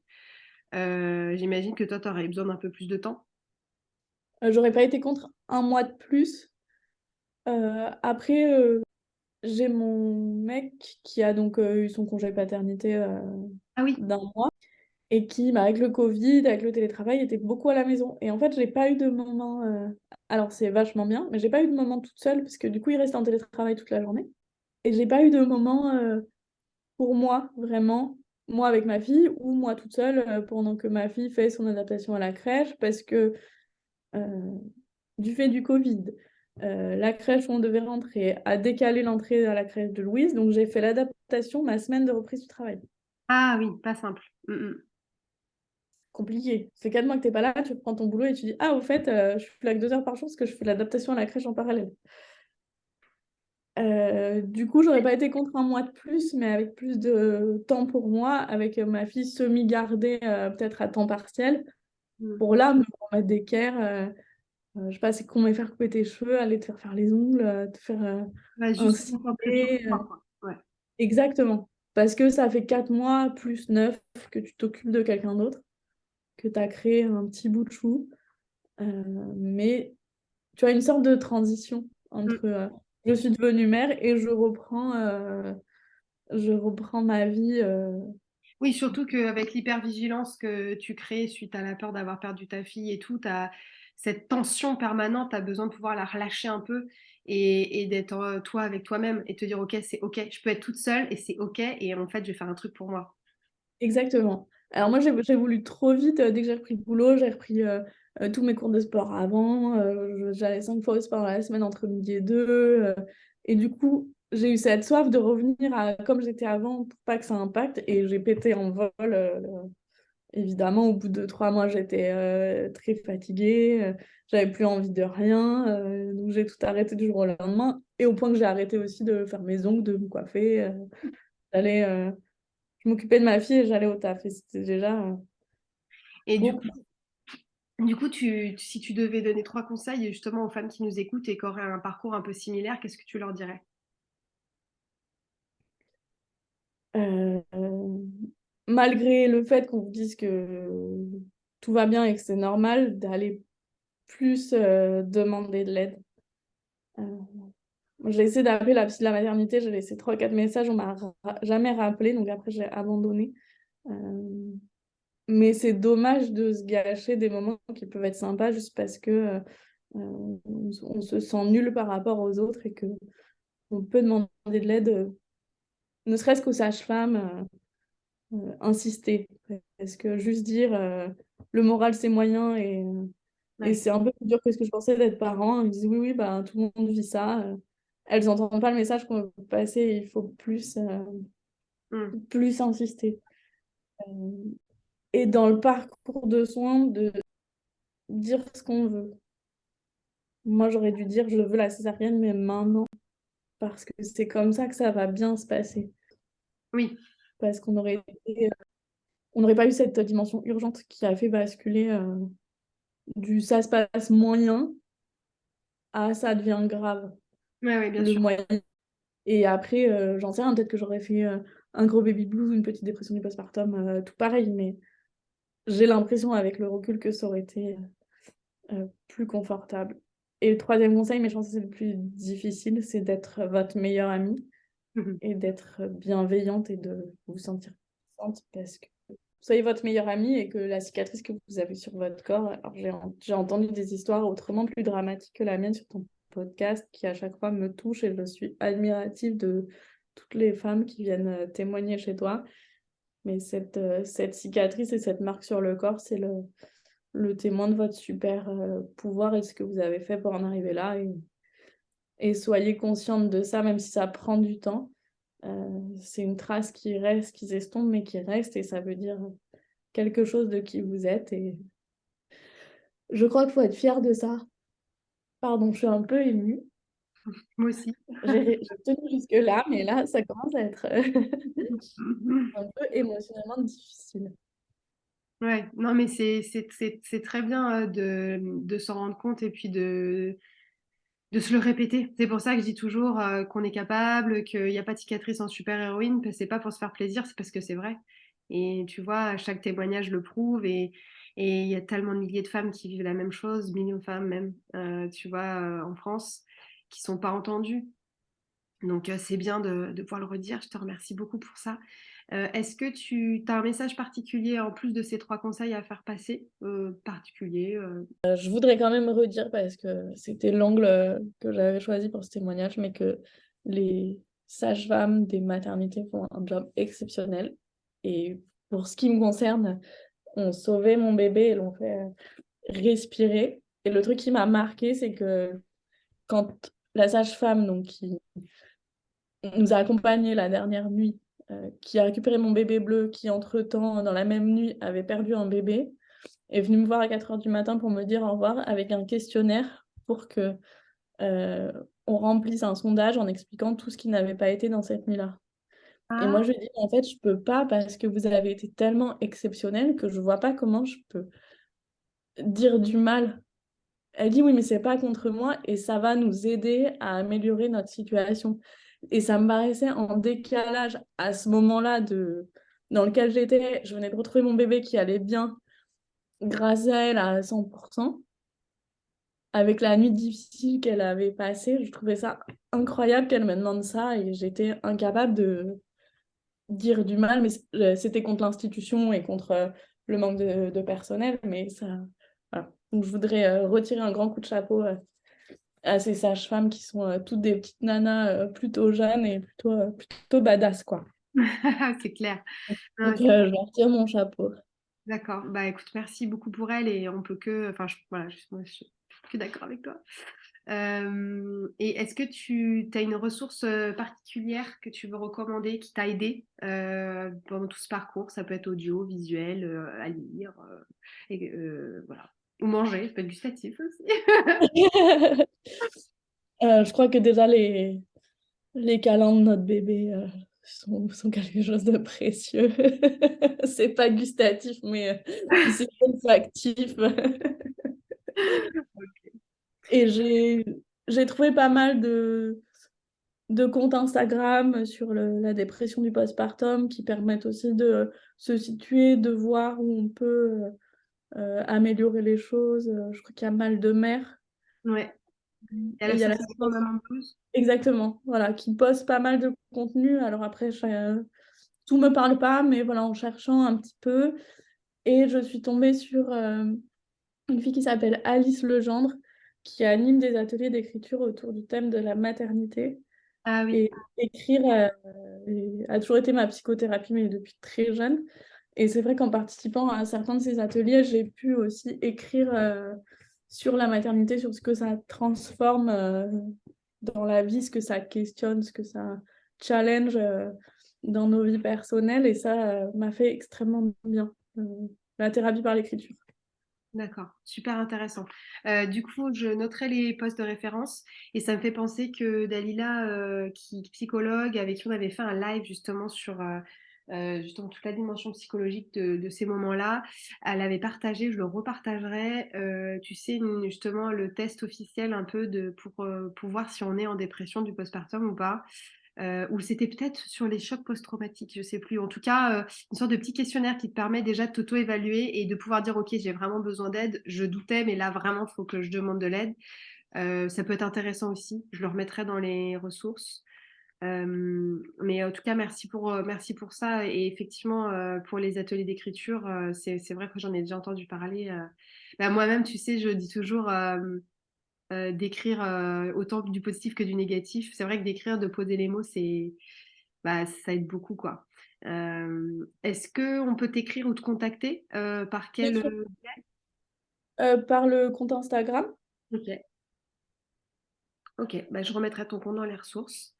J'imagine que toi, tu aurais besoin d'un peu plus de temps. J'aurais pas été contre un mois de plus. Après, j'ai mon mec qui a donc eu son congé paternité Ah oui. d'un mois et qui, bah, avec le Covid, avec le télétravail, était beaucoup à la maison. Et en fait, j'ai pas eu de moment. Alors, c'est vachement bien, mais j'ai pas eu de moment toute seule parce que du coup, il restait en télétravail toute la journée. Et j'ai pas eu de moment pour moi, vraiment, moi avec ma fille ou moi toute seule pendant que ma fille fait son adaptation à la crèche parce que euh, du fait du Covid, la crèche où on devait rentrer a décalé l'entrée à la crèche de Louise, donc j'ai fait l'adaptation ma semaine de reprise du travail. Ah oui, pas simple. Compliqué. C'est 4 mois que t'es pas là, tu prends ton boulot et tu dis ah au fait je suis là que 2 heures par jour parce que je fais l'adaptation à la crèche en parallèle. Du coup, j'aurais pas été contre un mois de plus, mais avec plus de temps pour moi, avec ma fille semi-gardée peut-être à temps partiel, Mm. pour là me remettre d'équerre. Je sais pas, c'est qu'on va faire couper tes cheveux, aller te faire faire les ongles, te faire Ouais, un juste se concentrer sur cils. toi, quoi. Ouais. Exactement. Parce que ça fait 4 mois plus 9 que tu t'occupes de quelqu'un d'autre, que tu as créé un petit bout de chou. Mais tu as une sorte de transition Mm. entre je suis devenue mère et je reprends ma vie. Oui, surtout qu'avec l'hypervigilance que tu crées suite à la peur d'avoir perdu ta fille et tout, tu as cette tension permanente, tu as besoin de pouvoir la relâcher un peu et d'être toi avec toi-même et te dire, OK, c'est OK, je peux être toute seule et c'est OK et en fait, je vais faire un truc pour moi. Exactement. Alors moi, j'ai voulu trop vite. Dès que j'ai repris le boulot, j'ai repris tous mes cours de sport avant. J'allais 5 fois au sport la semaine entre midi et deux. Et du coup, j'ai eu cette soif de revenir à comme j'étais avant pour pas que ça impacte. Et j'ai pété en vol. Évidemment, au bout de 3 mois, j'étais très fatiguée. J'avais plus envie de rien. Donc j'ai tout arrêté du jour au lendemain. Et au point que j'ai arrêté aussi de faire mes ongles, de me coiffer. J'allais... je m'occupais de ma fille et j'allais au taf. Et c'était déjà Et beaucoup. du coup si tu devais donner trois conseils justement aux femmes qui nous écoutent et qui auraient un parcours un peu similaire, qu'est-ce que tu leur dirais? Euh, malgré le fait qu'on vous dise que tout va bien et que c'est normal, d'aller plus demander de l'aide. Euh, j'ai essayé d'appeler la psy de la maternité, j'ai laissé 3 4 messages, on m'a jamais rappelé, donc après j'ai abandonné. Euh, mais c'est dommage de se gâcher des moments qui peuvent être sympas juste parce que on se sent nul par rapport aux autres et que on peut demander de l'aide, ne serait-ce qu'aux sages-femmes. Insister. Parce que juste dire le moral c'est moyen et Ouais. c'est un peu plus dur que ce que je pensais d'être parent. Ils disent oui, oui, bah, tout le monde vit ça. Elles n'entendent pas le message qu'on veut passer. Il faut Mm. plus insister. Euh, et dans le parcours de soins, de dire ce qu'on veut. Moi, j'aurais dû dire je veux la césarienne, mais maintenant, parce que c'est comme ça que ça va bien se passer. Oui. Parce on n'aurait pas eu cette dimension urgente qui a fait basculer du ça se passe moyen à ça devient grave. Ouais, ouais, bien Le sûr. moyen. Et après, j'en sais rien, peut-être que j'aurais fait un gros baby blues ou une petite dépression du postpartum, tout pareil, mais j'ai l'impression avec le recul que ça aurait été plus confortable. Et le troisième conseil, mais je pense que c'est le plus difficile, c'est d'être votre meilleure amie Mhm. et d'être bienveillante et de vous sentir puissante parce que soyez votre meilleure amie et que la cicatrice que vous avez sur votre corps. Alors, j'ai entendu des histoires autrement plus dramatiques que la mienne sur ton podcast qui à chaque fois me touche et je suis admirative de toutes les femmes qui viennent témoigner chez toi. Mais cette cicatrice et cette marque sur le corps, c'est le témoin de votre super pouvoir et de ce que vous avez fait pour en arriver là. Et soyez consciente de ça, même si ça prend du temps. C'est une trace qui reste, qui s'estompe, mais qui reste, et ça veut dire quelque chose de qui vous êtes. Et je crois qu'il faut être fier de ça. Pardon, je suis un peu émue. Moi aussi. J'ai tenu jusque-là, mais là, ça commence à être Mhm. un peu émotionnellement difficile. Ouais, non, mais c'est très bien de s'en rendre compte et puis de se le répéter. C'est pour ça que je dis toujours qu'on est capable, qu'il n'y a pas de cicatrice en super-héroïne, c'est pas pour se faire plaisir, c'est parce que c'est vrai. Et tu vois, chaque témoignage le prouve et il y a tellement de milliers de femmes qui vivent la même chose, millions de femmes même, tu vois, en France, qui sont pas entendues. Donc c'est bien de pouvoir le redire. Je te remercie beaucoup pour ça. Est-ce que tu as un message particulier en plus de ces 3 conseils à faire passer? Particulier, Je voudrais quand même redire, parce que c'était l'angle que j'avais choisi pour ce témoignage, mais que les sages-femmes des maternités font un job exceptionnel. Et pour ce qui me concerne, ont sauvé mon bébé et l'ont fait respirer. Et le truc qui m'a marqué, c'est que quand la sage-femme, donc, qui nous a accompagnés la dernière nuit, qui a récupéré mon bébé bleu, qui entre-temps, dans la même nuit, avait perdu un bébé, est venue me voir à 4 heures du matin pour me dire au revoir avec un questionnaire pour que euh, on remplisse un sondage en expliquant tout ce qui n'avait pas été dans cette nuit-là. Et moi, ah, je lui dis, en fait, je peux pas parce que vous avez été tellement exceptionnel que je vois pas comment je peux dire du mal. Elle dit, oui, mais c'est pas contre moi et ça va nous aider à améliorer notre situation. Et ça me paraissait en décalage à ce moment-là dans lequel j'étais. Je venais de retrouver mon bébé qui allait bien grâce à elle à 100%. Avec la nuit difficile qu'elle avait passée, je trouvais ça incroyable qu'elle me demande ça et j'étais incapable de dire du mal, mais c'était contre l'institution et contre le manque de personnel, mais ça... Voilà. Donc je voudrais retirer un grand coup de chapeau à ces sages-femmes qui sont toutes des petites nanas plutôt jeunes et plutôt badass, quoi. c'est clair. Donc Non, je leur tire mon chapeau. d'accord. Bah écoute, merci beaucoup pour elle et on peut que, enfin, voilà, moi, je suis d'accord avec toi. Et est-ce que tu as une ressource particulière que tu veux recommander qui t'a aidé pendant tout ce parcours? Ça peut être audio, visuel, à lire, voilà. Ou manger, ça peut être gustatif aussi. Je crois que déjà les câlins de notre bébé sont quelque chose de précieux. C'est pas gustatif, mais c'est olfactif. Et j'ai trouvé pas mal de comptes Instagram sur la dépression du postpartum qui permettent aussi de se situer, de voir où on peut améliorer les choses. Je crois qu'il y a Mal de mer Ouais. Il y a et il y a l'association l'association. Maman Blues. Exactement, voilà, qui poste pas mal de contenu. Alors après, tout me parle pas, mais voilà, en cherchant un petit peu. Et je suis tombée sur une fille qui s'appelle Alice Legendre, qui anime des ateliers d'écriture autour du thème de la maternité. Ah oui. Et écrire a toujours été ma psychothérapie, mais depuis très jeune. Et c'est vrai qu'en participant à certains de ces ateliers, j'ai pu aussi écrire sur la maternité, sur ce que ça transforme dans la vie, ce que ça questionne, ce que ça challenge dans nos vies personnelles. Et ça m'a fait extrêmement bien, la thérapie par l'écriture. D'accord, super intéressant. Du coup, je noterai les postes de référence et ça me fait penser que Dalila, qui est psychologue, avec qui on avait fait un live justement sur justement toute la dimension psychologique de ces moments-là, elle avait partagé, je le repartagerai, tu sais, justement le test officiel un peu pour voir si on est en dépression du postpartum ou pas. Ou c'était peut-être sur les chocs post-traumatiques, je sais plus. En tout cas, une sorte de petit questionnaire qui te permet déjà de t'auto-évaluer et de pouvoir dire, OK, j'ai vraiment besoin d'aide. Je doutais, mais là, vraiment, il faut que je demande de l'aide. Ça peut être intéressant aussi. Je le remettrai dans les ressources. Mais en tout cas, merci pour ça. Et effectivement, pour les ateliers d'écriture, c'est vrai que j'en ai déjà entendu parler. Bah, moi-même, tu sais, je dis toujours d'écrire autant du positif que du négatif. C'est vrai que d'écrire, de poser les mots, bah, ça aide beaucoup, quoi. Est-ce que on peut t'écrire ou te contacter par Bien quel... sûr. Par le compte Instagram. Ok, ok. Bah, je remettrai ton compte dans les ressources.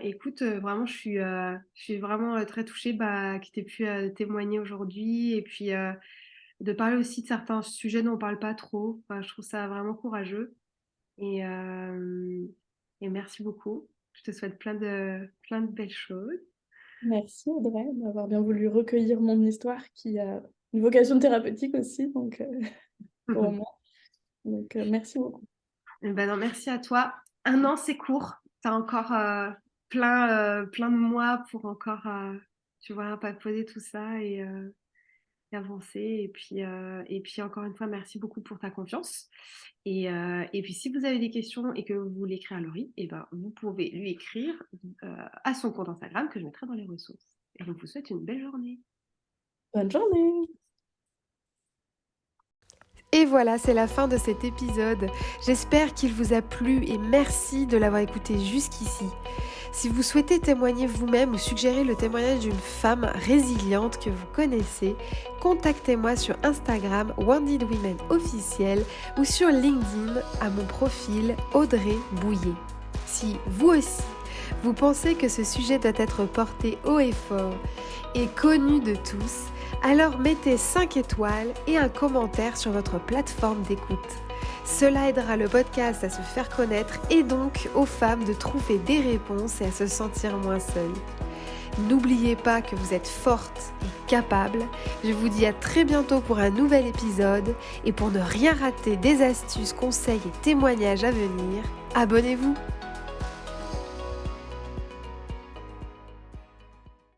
Écoute, vraiment, je suis vraiment très touchée bah, que tu aies pu témoigner aujourd'hui et puis de parler aussi de certains sujets dont on parle pas trop. Enfin, je trouve ça vraiment courageux et, euh, et merci beaucoup. Je te souhaite plein de belles choses. Merci Audrey d'avoir bien voulu recueillir mon histoire qui a une vocation thérapeutique aussi, donc pour moi. Donc merci beaucoup. Eh ben non, merci à toi. Un an, c'est court. Tu as encore plein de mois pour encore tu vois, pas poser tout ça et avancer. Et puis encore une fois, merci beaucoup pour ta confiance. Et puis si vous avez des questions et que vous voulez écrire à Laurie, eh ben, vous pouvez lui écrire à son compte Instagram que je mettrai dans les ressources. Et je vous souhaite une belle journée. Bonne journée! Et voilà, c'est la fin de cet épisode. J'espère qu'il vous a plu et merci de l'avoir écouté jusqu'ici. Si vous souhaitez témoigner vous-même ou suggérer le témoignage d'une femme résiliente que vous connaissez, contactez-moi sur Instagram Wounded Women officiel ou sur LinkedIn à mon profil Audrey Bouillet. Si vous aussi, vous pensez que ce sujet doit être porté haut et fort et connu de tous, alors mettez 5 étoiles et un commentaire sur votre plateforme d'écoute. Cela aidera le podcast à se faire connaître et donc aux femmes de trouver des réponses et à se sentir moins seules. N'oubliez pas que vous êtes forte et capable. Je vous dis à très bientôt pour un nouvel épisode et pour ne rien rater des astuces, conseils et témoignages à venir, abonnez-vous.